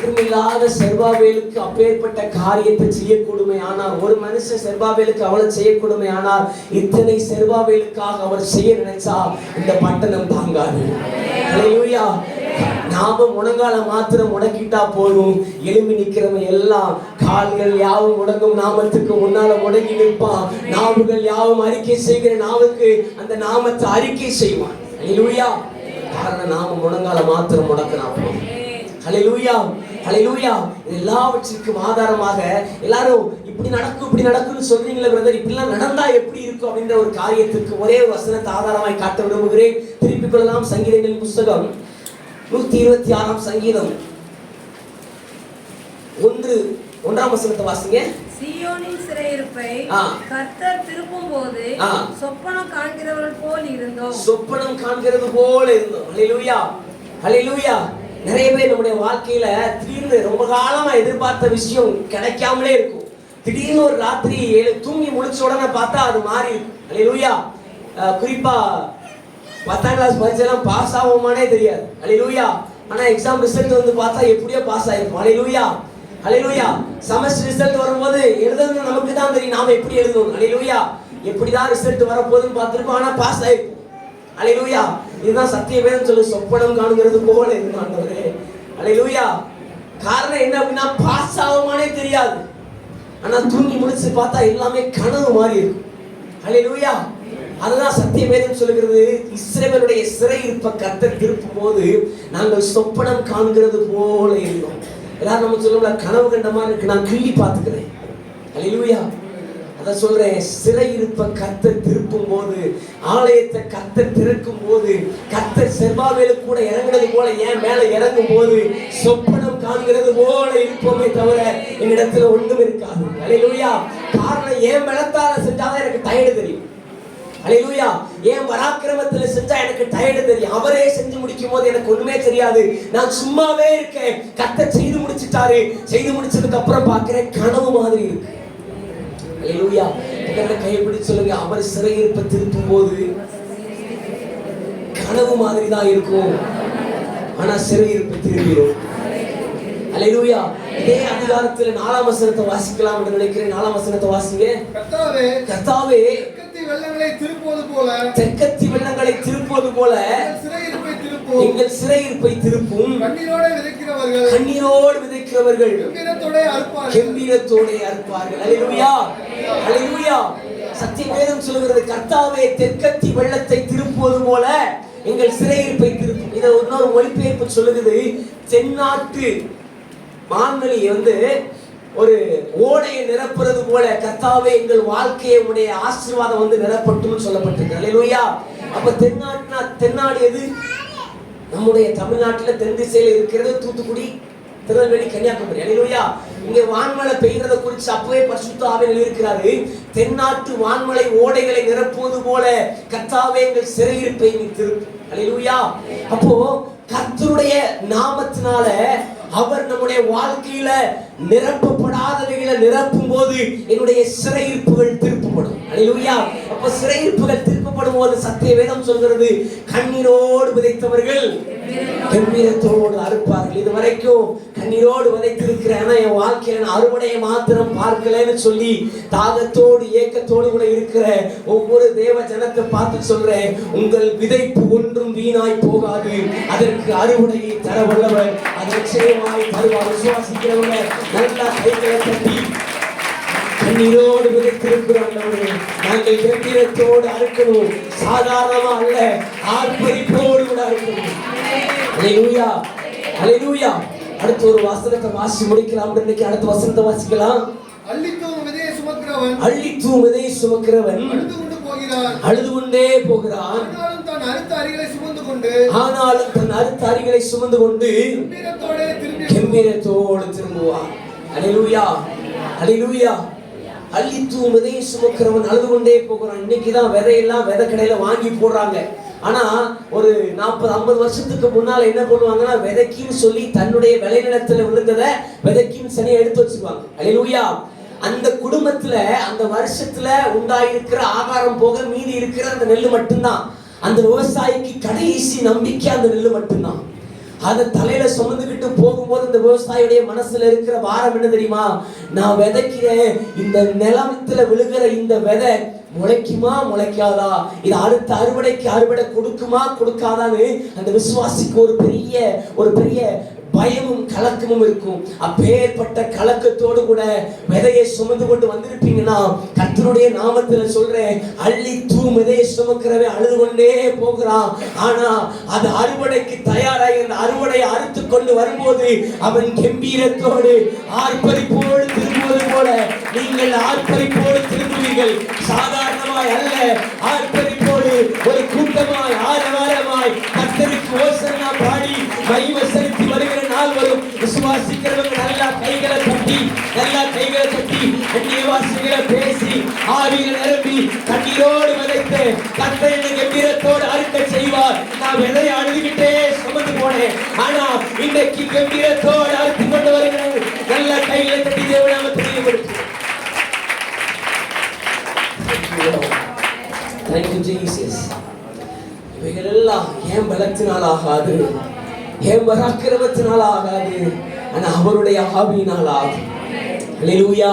ஒன்றுமில்லாத செர்பாபேலுக்கு அப்பேற்பட்ட காரியத்தை செய்யக்கூடுமே ஆனால், ஒரு மனுஷன் செர்பாபேலுக்கு அவ்வளவு செய்யக்கூடுமே ஆனால், இத்தனை செர்பாபேலுக்காக அவர் செய்ய நினைச்சா இந்த பட்டணம் தாங்காது. ஹல்லேலூயா. நாம முழங்கால மாத்திரம் முடக்கிட்டா போதும், எழும்பி நிக்கிறவன் எல்லாம் கால்கள் யாவும் முடங்கும், நாமத்துக்கு முன்னால முடங்கி நிற்பான். நாவுகள் யாவும் அறிக்கை செய்கிற நாவுக்கு அந்த நாமத்தை அறிக்கை செய்வான். ஹல்லேலூயா. காரணம் நாம முழங்கால மாத்திரம் முடக்கினா போதும். ஹல்லேலூயா, ஹல்லேலூயா. எல்லாவற்றிற்கும் ஆதாரமாக எல்லாரும் இப்படி நடக்கும்னு சொல்றீங்களே பிரதர், இப்படிலாம் நடந்தா எப்படி இருக்கும் அப்படின்ற ஒரு காரியத்துக்கு ஒரே ஒரு வசனத்தை ஆதாரமாய் காட்ட விரும்புகிறேன். திருப்பிக் கொள்ளலாம். சங்கீதங்களின் புஸ்தகம் 126 சங்கீதம் 1 வசனத்தை வாசிங்க. சீயோனின் சிறையிருப்பை கர்த்தர் திருப்பும் போது சொப்பனம் காண்கிறவர்கள் போல் இருந்தோம். சொப்பனம் காண்கிறது போல இருந்தோம். ஹல்லேலூயா, ஹல்லேலூயா. நிறைய பேர் நம்முடைய வாழ்க்கையில திடீர்னு ரொம்ப காலமா எதிர்பார்த்த விஷயம் கிடைக்காமலே இருக்கும். திடீர்னு ஒரு ராத்திரி தூங்கி முடிச்ச உடனே பார்த்தா அது மாறி இருக்கும். ஹல்லேலூயா. குறிப்பா 10ஆம் கிளாஸ் பரீட்சையெல்லாம் பாஸ் ஆகுமானே தெரியாது. ஹல்லேலூயா. ஆனா எக்ஸாம் ரிசல்ட் வந்து பார்த்தா எப்படியோ பாஸ் ஆயிருக்கும். ஹல்லேலூயா, ஹல்லேலூயா. செமஸ்டர் ரிசல்ட் வரும்போது எழுதணும் நமக்கு தான் தெரியும் நாம எப்படி எழுதணும். ஹல்லேலூயா. எப்படிதான் ரிசல்ட் வரப்போகுதுன்னு பார்த்திருப்போம், ஆனா பாஸ் ஆயிருக்கும். ஹல்லேலூயா. இதுதான் சத்தியவேதம் சொல்லு, சொப்பனம் காணுகிறது போல இருக்கும் ஆண்டவரே. ஹல்லேலூயா. காரணம் என்ன அப்படின்னா பாஸ் ஆகுமானே தெரியாது, ஆனா தூங்கி முடிச்சு பார்த்தா எல்லாமே கனவு மாதிரி இருக்கும். ஹல்லேலூயா. அதுதான் சத்தியவேதம் சொல்லுகிறது. இஸ்ரவேலுடைய சிறையிருப்பை கர்த்தர் திருப்பும் போது நாங்கள் சொப்பனம் காண்கிறது போல இருந்தோம். எல்லாரும் நம்ம சொல்லுவோம்ல, கனவு கண்டமா இருக்கு, நான் கிள்ளி பார்த்துக்கிறேன். ஹல்லேலூயா. அதான் சொல்றேன், சிறையிருப்பை கர்த்தர் திருப்பும் போது, ஆலயத்தை கர்த்தர் திறக்கும் போது, கர்த்தர் செர்பாபேலுக்கு கூட இறங்குறது போல என் மேல இறங்கும் போது சொப்பனம் காண்கிறது போல இருப்போமே தவிர என்னிடத்துல ஒன்றும் இருக்காது. ஹல்லேலூயா. காரணம் என் பலத்தால செஞ்சாதான் எனக்கு டயர்டு தெரியும். ஹல்லேலூயா. ஏன் பராக்கிரமத்துல செஞ்சா எனக்கு டயர்டு தெரியும். அவரே செஞ்சு முடிக்கும் போது எனக்கு ஒண்ணுமே தெரியாது. நான் சும்மாவே இருக்கேன். கர்த்தர் செய்து முடிச்சிட்டாரு. செய்து முடிச்சதுக்கு அப்புறம் பார்க்கிறேன் கனவு மாதிரி இருக்கு. ஹல்லேலூயா. கையை பிடிச்சு சொல்லுங்க, அவர் சிறையிருப்பை திருப்பும் போது கனவு மாதிரி தான் இருக்கும், ஆனா சிறையிருப்பை திரும்பிடும். ஹல்லேலூயா. இதே அதிகாரத்துல 4ஆம் வசனத்தை வாசிக்கலாம் என்று நினைக்கிறேன். 4ஆம் வசனத்தை வாசிங்க. கர்த்தாவே, கர்த்தாவே, தெற்கத்தி வெள்ளங்களை திருப்புவது போல எங்கள் சிறையிருப்பை திருப்பும். கண்ணீரோடு விதைக்கிறவர்கள் கெம்பீரத்தோட அறுப்பார்கள். ஹல்லேலூயா, ஹல்லேலூயா. சத்தியவேதம் சொல்லுகிறது, கர்த்தாவே தெற்கத்தி வெள்ளத்தை திருப்புவது போல எங்கள் சிறையிருப்பை திருப்பும். இதை இன்னொரு மொழிபெயர்ப்பு சொல்லுகிறது, தென்னாட்டு மான்மொழி ஒரு ஓடையை நிரப்புறது போல கர்த்தாவே எங்கள் வாழ்க்கையை உடைய ஆசீர்வாதம் நிரப்பட்டும்னு சொல்லப்பட்டிருக்கு. ஹல்லேலூயா. அப்ப தென்னாடு எது? நம்முடைய தமிழ்நாட்டுல தென் திசையில இருக்கிறது தூத்துக்குடி, திருநெல்வேலி, கன்னியாகுமரி. ஹல்லேலூயா. இங்க வான்மழை பெய்யறத குறித்து அப்பவே பரிசுத்த ஆவியானவர் எழுதியிருக்கிறாரு. தென்னாட்டு வான்மழை ஓடைகளை நிரப்புவது போல கர்த்தாவே எங்கள் சிறையிருப்பை நீ திருப்பும். ஹல்லேலூயா. அப்போ கர்த்தருடைய நாமத்தினால அவர் நம்முடைய வாழ்க்கையில நிரப்பப்படாதவைகளை நிரப்பும் போது என்னுடைய சிறையிருப்புகள் திருப்பப்படும். ஹல்லேலூயா. அப்ப சிறையிருப்புகள் திருப்பப்படும் போது சத்தியவேதம் சொல்கிறது, கண்ணீரோடு விதைத்தவர்கள் கம்பீரத்தோடு அறுப்பார்கள். இது வரைக்கும் கண்ணீரோடு விதைத்திருக்கிறேன், ஆனா என் வாழ்க்கையில நான் அறுவடையை மாத்திரம் பார்க்கலன்னு சொல்லி தாகத்தோடு ஏக்கத்தோடு கூட இருக்கிற ஒவ்வொரு தேவ ஜனத்தை பார்த்து சொல்றேன், உங்கள் விதைப்பு ஒன்றும் வீணாய் போகாது, அதற்கு அறுவடையை தர வல்லவர் அதை நிச்சயமாய் தருவார். விசுவாசிக்கிறவங்க நல்லா கைகளை தட்டி கண்ணீரோடு விதைத்திருக்கிறோம். நாங்கள் கம்பீரத்தோடு அறுக்கணும், சாதாரணமா அல்ல, ஆர்ப்பரிப்போடு கூட அறுக்கணும். ஹல்லேலூயா, ஹல்லேலூயா. அடுத்த ஒரு வசனத்தை வாசி முடிக்கலாம். இன்னைக்கு அடுத்த வசனத்தை வாசிக்கலாம். அள்ளித்தூம் விதையை சுமக்கிறவன் அழுது கொண்டே போகிறான், ஆனாலும் தன் அறுத்த அரிகளை சுமந்து கொண்டு கம்பீரத்தோடு திரும்புவான். ஹல்லேலூயா, ஹல்லேலூயா. அள்ளித்தூம் விதையை சுமக்கிறவன் அழுது கொண்டே போகிறான். இன்னைக்குதான் விதையெல்லாம் விதை கடையில வாங்கி போடுறாங்க. ஆனா ஒரு 40-50 வருஷத்துக்கு முன்னால என்ன பண்ணுவாங்கன்னா, விதைக்குன்னு சொல்லி தன்னுடைய விளைநிலத்துல விழுந்தத விதைக்குன்னு சனியை எடுத்து வச்சுக்குவாங்க. ஹல்லேலூயா. அந்த குடும்பத்துல அந்த வருஷத்துல உண்டாயிருக்கிற ஆகாரம் போக மீதி இருக்கிற அந்த நெல்லு மட்டும்தான். அந்த விவசாயிக்கு கடைசி நம்பிக்கை அந்த நெல்லு மட்டும்தான். அதை தலையில சுமந்துக்கிட்டு போகும்போது இந்த விவசாயியுடைய மனசுல இருக்கிற பாரம் என்ன தெரியுமா? நான் விதைக்கிறேன், இந்த நிலத்துல விழுகிற இந்த விதை முளைக்குமா முளைக்காதா, இது அடுத்த அறுவடைக்கு அறுவடை கொடுக்குமா கொடுக்காதான்னு அந்த விசுவாசிக்கு ஒரு பெரிய பயமும் கலக்கமும் இருக்கும். அப்பேற்பட்ட கலக்கத்தோடு கூட விதையை சுமந்து கொண்டு வந்திருப்பீங்கன்னா, கர்த்தருடைய நாமத்துல சொல்றேன், அள்ளி விதையை சுமக்கிறவன் அழுது கொண்டே போகிறான். ஆனா அது அறுவடைக்கு தயாராகி அந்த அறுவடையை அறுத்து கொண்டு வரும்போது அவன் கம்பீரத்தோடு ஆர்ப்பரிப்போடு திரும்புவது போல நீங்கள் ஆர்ப்பரிப்போடு திரும்புவீர்கள். சாதாரணமாய் அல்ல, ஆர்ப்பரிப்போடு ஒரு கூட்டமாய் ஆரவாரமாய் கர்த்தருக்கு ஓசன்னா பாடி மகிமை செலுத்தி வருகிற நாள் வரும். விசுவாசிக்கிறவங்க நல்லா கைகளை தட்டி அந்நியவாசிகளை பேசி ஆவியில் நிரம்பி கண்ணீரோடு விதைத்து கர்த்தர் என்னை கம்பீரத்தோடு அறுக்க செய்வார். நான் விதையை அழுதுகிட்டே சுமந்து போனேன், ஆனா இன்றைக்கு கம்பீரத்தோடு அறுத்து கொண்டு வருகிறேன். நல்ல கைகளை தட்டி தேவனாம தெரியப்படுத்து. Thank you Jesus. இவைகள் எல்லாம் ஏன் பலத்தினால் ஆகாது, ஏன் பராக்கிரமத்தினால் ஆகாது, ஆனா அவருடைய ஆவியினால் ஆகும். ஹல்லேலூயா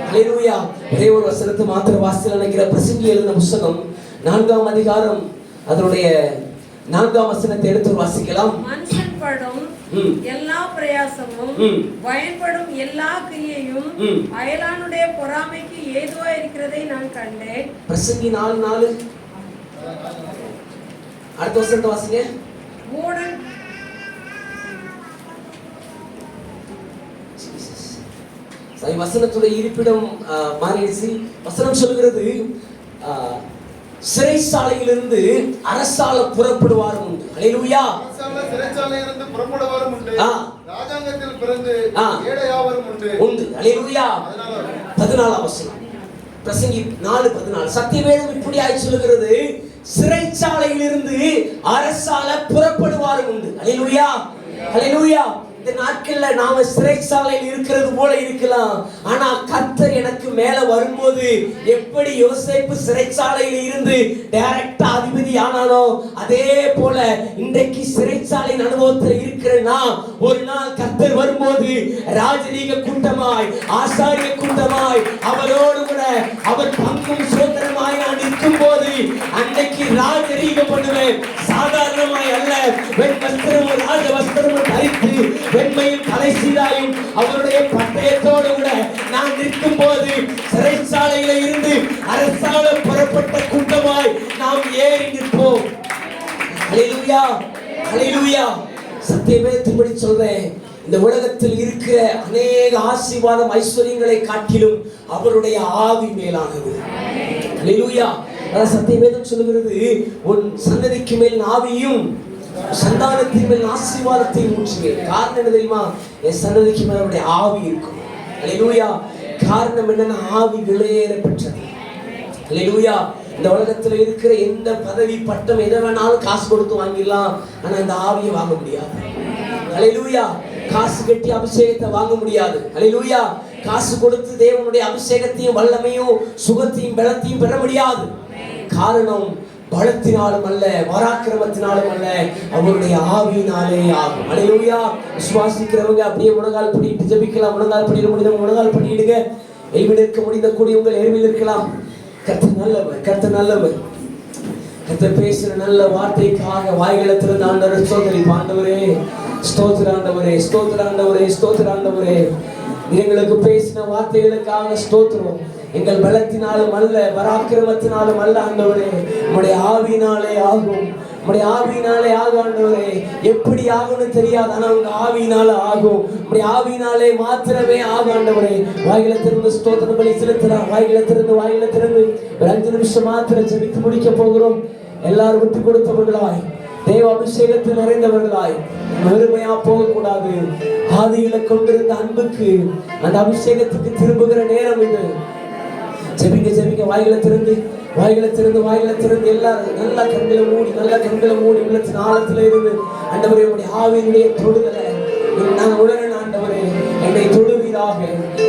ஹல்லேலூயா. ஒரே ஒரு வசனத்தை மாத்திர வாசித்து நினைக்கிற பிரசங்கி எழுதின புத்தகம் 4ஆம் அதிகாரம் அதனுடைய 4ஆம் வசனத்தை எடுத்து வாசிக்கலாம். மனுஷன் படும் எல்லா பிரயாசமும் பயன்படும் எல்லா கிரியையும் அயலானுடைய பொறாமைக்கு ஏதுவா இருக்கிறதை நான் கண்டேன். பிரசங்கி 4:4 அடுத்த வசனத்தை வாசிங்க. மூடன் வசனத்துடைய இருப்பிடம் மாறிடுச்சு. வசனம் சொல்கிறது, சிறைச்சாலையிலிருந்து அரசால புறப்படுவாரும் உண்டு. ஹல்லேலூயா. சிறைச்சாலையிலிருந்து புறப்படுவாரும் உண்டு, ராஜாங்கத்தில் பிறந்து ஏழையாவரும் உண்டு. ஹல்லேலூயா. 14ஆம் வசனம் பிரசங்கி 4:14. சத்தியவேதம் இப்படியாய் சொல்லுகிறது, சிறைச்சாலையிலிருந்து அரசால புறப்படுவாரும் உண்டு. ஹல்லேலூயா ஹல்லேலூயா. இந்த நாட்கள்ல நாம சிறைச்சாலையில் இருக்கிறது போல இருக்கலாம், ஆனா கர்த்தர் எனக்கு மேல வரும்போது எப்படி யோசேப்பு சிறைச்சாலையில் இருந்து டைரக்டா அதிபதி ஆனானோ அதே போல இன்றைக்கு சிறைச்சாலையின் அனுபவத்தில் இருக்கிறேன்னா, ஒரு நாள் கர்த்தர் வரும்போது ராஜரீக கூட்டமாய் ஆசாரிய கூட்டமாய் அவரோடு கூட அவர் பங்கும் சுதந்திரமாய் நான் நிற்கும் போது அன்னைக்கு ராஜரீகம் பண்ணுவேன். சாதாரணமாய் அல்ல, வஸ்திரமும் ராஜ வஸ்திரமும் தரித்து வெண்மையும் கலைசீராயும் அவருடைய பட்டயத்தோடு கூட நான் நிற்கும் போது சிறைச்சாலையில இருந்து அரசால புறப்பட்ட கூட்டமாய் நாம் ஏறி நிற்போம். ஹல்லேலூயா ஹல்லேலூயா. சத்தியவேதத்தின்படி சொல்றேன், இந்த உலகத்தில் இருக்கிற அநேக ஆசீர்வாதம் ஐஸ்வர்யங்களை காட்டிலும் அவருடைய ஆவி மேலானது. ஹல்லேலூயா. சத்தியவேதம் சொல்லுகிறது, உன் சன்னதிக்கு மேல் ஆவியும் சந்தானத்தின் மேல் ஆசீர்வாதத்தை ஊற்றுவேன். காரணம் என்ன தெரியுமா? என் சன்னதிக்கு மேல் அவருடைய ஆவி இருக்கும். ஹல்லேலூயா. காரணம் என்னன்னா, ஆவி விலையேற பெற்றது. ஹல்லேலூயா. இந்த உலகத்துல இருக்கிற எந்த பதவி பட்டம் எதை வேணாலும் காசு கொடுத்து வாங்கிடலாம், ஆனா இந்த ஆவியை வாங்க முடியாது. ஹல்லேலூயா. காசு கட்டி அபிஷேகத்தை வாங்க முடியாது. ஹல்லேலூயா. காசு கொடுத்து தேவனுடைய அபிஷேகத்தையும் வல்லமையும் சுகத்தையும் பலத்தையும் பெற முடியாது. காரணம் பலத்தினாலும் அல்ல, பராக்கிரமத்தினாலும் அல்ல, அவருடைய ஆவியினாலே ஆகும். ஹல்லேலூயா. விசுவாசிக்கிறவங்க அப்படியே முழங்கால் படிட்டு ஜெபிக்கலாம். முழங்கால் படிட முடிந்தவங்க முழங்கால் படிடுங்க. எல்வினிற்க முடிந்த கூடியவங்க எருவில் இருக்கலாம். கர்த்தர் நல்லவர், கர்த்தர் நல்லவர். கர்த்தர் பேசுற நல்ல வார்த்தைக்காக வாய்களை திறந்து ஆண்டவரே ஸ்தோத்திரம். ஆண்டவரே ஸ்தோத்திரம், ஆண்டவரே ஸ்தோத்திரம், ஆண்டவரே ஸ்தோத்திரம், ஆண்டவரே எங்களுக்கு பேசின வார்த்தைகளுக்காக ஸ்தோத்திரம். எங்கள் பலத்தினாலும் அல்ல, பராக்கிரமத்தினாலும் அல்ல ஆண்டவரே, உம்முடைய ஆவியினாலே ஆகும். உம்முடைய ஆவியினாலே ஆகும் ஆண்டவரே. எப்படி ஆகும்னு தெரியாது, ஆனா உங்க ஆவியினால ஆகும். உம்முடைய ஆவியினாலே மாத்திரமே ஆகும் ஆண்டவரே. வாய்களை திறந்து ஸ்தோத்திர பலி செலுத்தலாம். வாய்களை திறந்து ஒரு 5 நிமிஷம் மாத்திரம் ஜெபித்து முடிக்க போகிறோம். எல்லாரும் விட்டு கொடுத்தவர்களாய், தேவ அபிஷேகத்தில் நிறைந்தவர்களாய் வெறுமையா போகக்கூடாது. ஆதியில கொண்டிருந்த அன்புக்கு அந்த அபிஷேகத்துக்கு திரும்புகிற நேரம் இது. ஜெபிங்க. வாய்களை திறந்து எல்லாரும் நல்ல கண்களை மூடி உள்ளத்தின் ஆழத்துல இருந்து ஆண்டவரே உடைய ஆவியினுடைய தொடுதலை நான் உணரணும். ஆண்டவரே என்னை தொடுவீராக,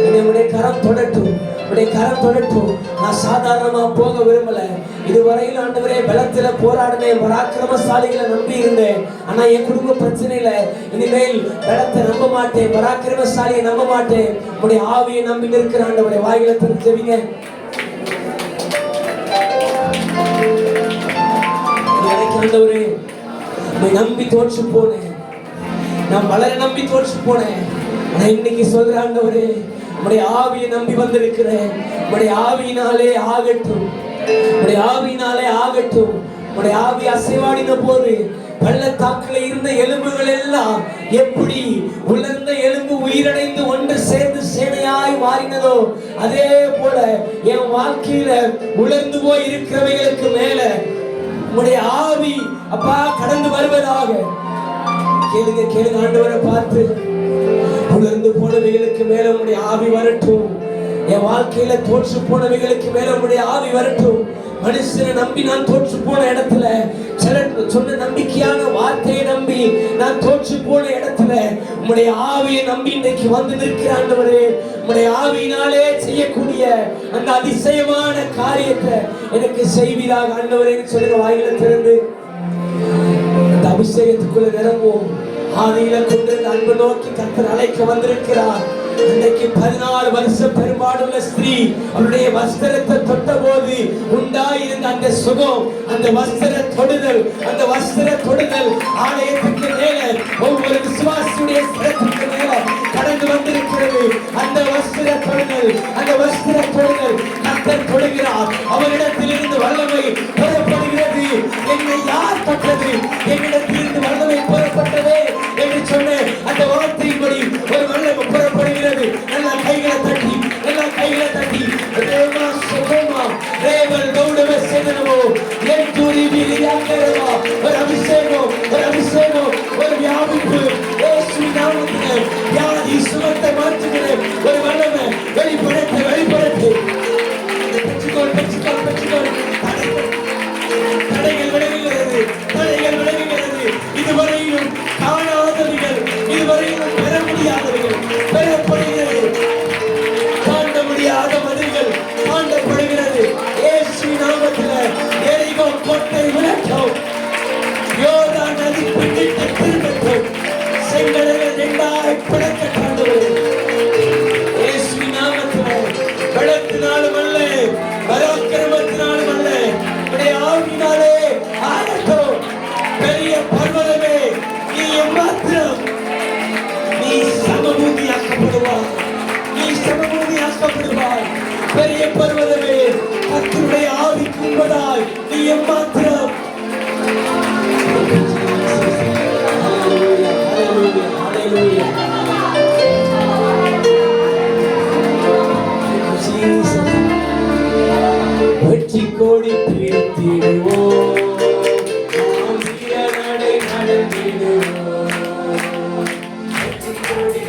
என்னை உடைய கரம் தொடட்டும். உடைய கரம் தொடட்டும். நான் சாதாரணமா போக விரும்பல. இதுவரையில் ஆண்டவரே பலத்தில போராடினேன், பராக்கிரமசாலிகளை நம்பி இருந்தேன். ஆனா என் குடும்ப பிரச்சனையில இனிமேல் பலத்தை நம்ப மாட்டேன், பராக்கிரமசாலியை நம்ப மாட்டேன். உடைய ஆவியை நம்பி நிற்கிற ஆண்டவரே வாயில தெரிஞ்சவங்க ஆண்டவரே நம்பி தோற்று போனேன், நான் வளர நம்பி தோற்று போனேன். ஆனா இன்னைக்கு சொல்ற ஆண்டவரே உடைய ஆவியை நம்பி வந்திருக்கிறேன். உடைய ஆவியினாலே ஆகட்டும், உடைய ஆவியினாலே ஆகட்டும். உடைய ஆவி அசைவாடின போது பள்ளத்தாக்குல இருந்த எலும்புகள் எல்லாம் எப்படி உலர்ந்த எலும்பு உயிரடைந்து ஒன்று சேர்ந்து சேனையாய் மாறினதோ அதே போல என் வாழ்க்கையில உலர்ந்து போய் இருக்கிறவைகளுக்கு மேல உடைய ஆவி அப்பா கடந்து வருவதாக. கேளுங்க கேளுங்க ஆண்டவரை பார்த்து, உலர்ந்து போனவைகளுக்கு மேல உடைய ஆவி வரட்டும். என் வாழ்க்கையில தோற்று போனவைகளுக்கு மேல உடைய ஆவி வரட்டும். மனுஷனை நம்பி நான் தோற்று போன இடத்துல, சொன்ன நம்பிக்கையான வார்த்தையை நம்பி நான் தோற்று போன இடத்துல உம்முடைய ஆவியை நம்பி இன்றைக்கு வந்து நிற்கிற ஆண்டவரே, உம்முடைய ஆவியினாலே செய்யக்கூடிய அந்த அதிசயமான காரியத்தை எனக்கு செய்வீராக ஆண்டவரே சொல்லுங்க. வாயில திறந்து அந்த அபிஷேகத்துக்குள்ள நிரம்புவோம். ஆதியில கொண்டு அன்பு நோக்கி கர்த்தர் அழைக்க வந்திருக்கிறார். அன்றைக்கு 14 வருஷம் பெரும்பாடுள்ள ஸ்திரீ அவருடைய வஸ்திரத்தை தொட்ட போது உண்டாயிருந்த அந்த சுகம், அந்த வஸ்திர தொடுதல், அந்த வஸ்திர தொடுதல் ஆலயத்துக்கு மேல ஒவ்வொரு விசுவாசியுடைய ஸ்திரத்துக்கு மேல கடந்து வந்திருக்கிறது. அந்த வஸ்திர தொடுதல், அந்த வஸ்திர தொடுதல் கர்த்தர் தொடுகிறார். அவரிடத்திலிருந்து வல்லமை புறப்படுகிறது. என்னை யார் தொட்டது? என்னிடத்திலிருந்து வல்லமை புறப்பட்டதே என்று சொன்ன அந்த வார்த்தையின்படி ஒரு வல்லமை புறப்படுகிறது. எல்லா கைகளை தட்டி, எல்லா கைகளை தட்டி தேவா சுகமா தேவல் கௌடவ சேனவோ என்துரி விரியாக்கரவா ஒரு அபிஷேகம், ஒரு அபிஷேகம், ஒரு வியாபிப்பு இயேசு நாமத்திலே வியாதி சுகத்தை மாற்றுகிற ஒரு வல்லமை வெளிப்படட்டு, வெளிப்படட்டு. பெற்றுக்கொள், பெற்றுக்கொள், பெற்றுக்கொள். தடைகள் விலகுகிறது, தடைகள் விலகுகிறது. இதுவரையிலும் காணாதவைகள், இதுவரையிலும் பெற முடியாதவைகள் பெறப்படுகிறது. தாண்ட முடியாத மதில்கள் தாண்டப்படுகிறது. இயேசு நாமத்தில் எரிகோ கோட்டை விளக்கும், யோர்தான் நதி பின்னிட்டு திரும்பட்டும், செங்கடல்கள் இரண்டாய் பிளக்கட்டும். இயேசு நாமத்தில் பலத்தினாலும் அல்ல, பராக்கிரமத்தினாலும் அல்ல, உடைய ஆவியினாலே ஆகட்டும். பெரிய பர்வதமே நீ எம்மாத்திரம், நீ சமபூமியாக்கப்படுவாய், நீ சமபூமியாக்கப்படுவாய். பெரிய பர்வதமே கர்த்தருடைய ஆவிக்கு உண்பதாய் நீ எம்மாத்திரம். வெற்றி கோடி பிடித்திடுவோம், நாம் வீர நடை நடந்திடுவோம். வெற்றி கோடி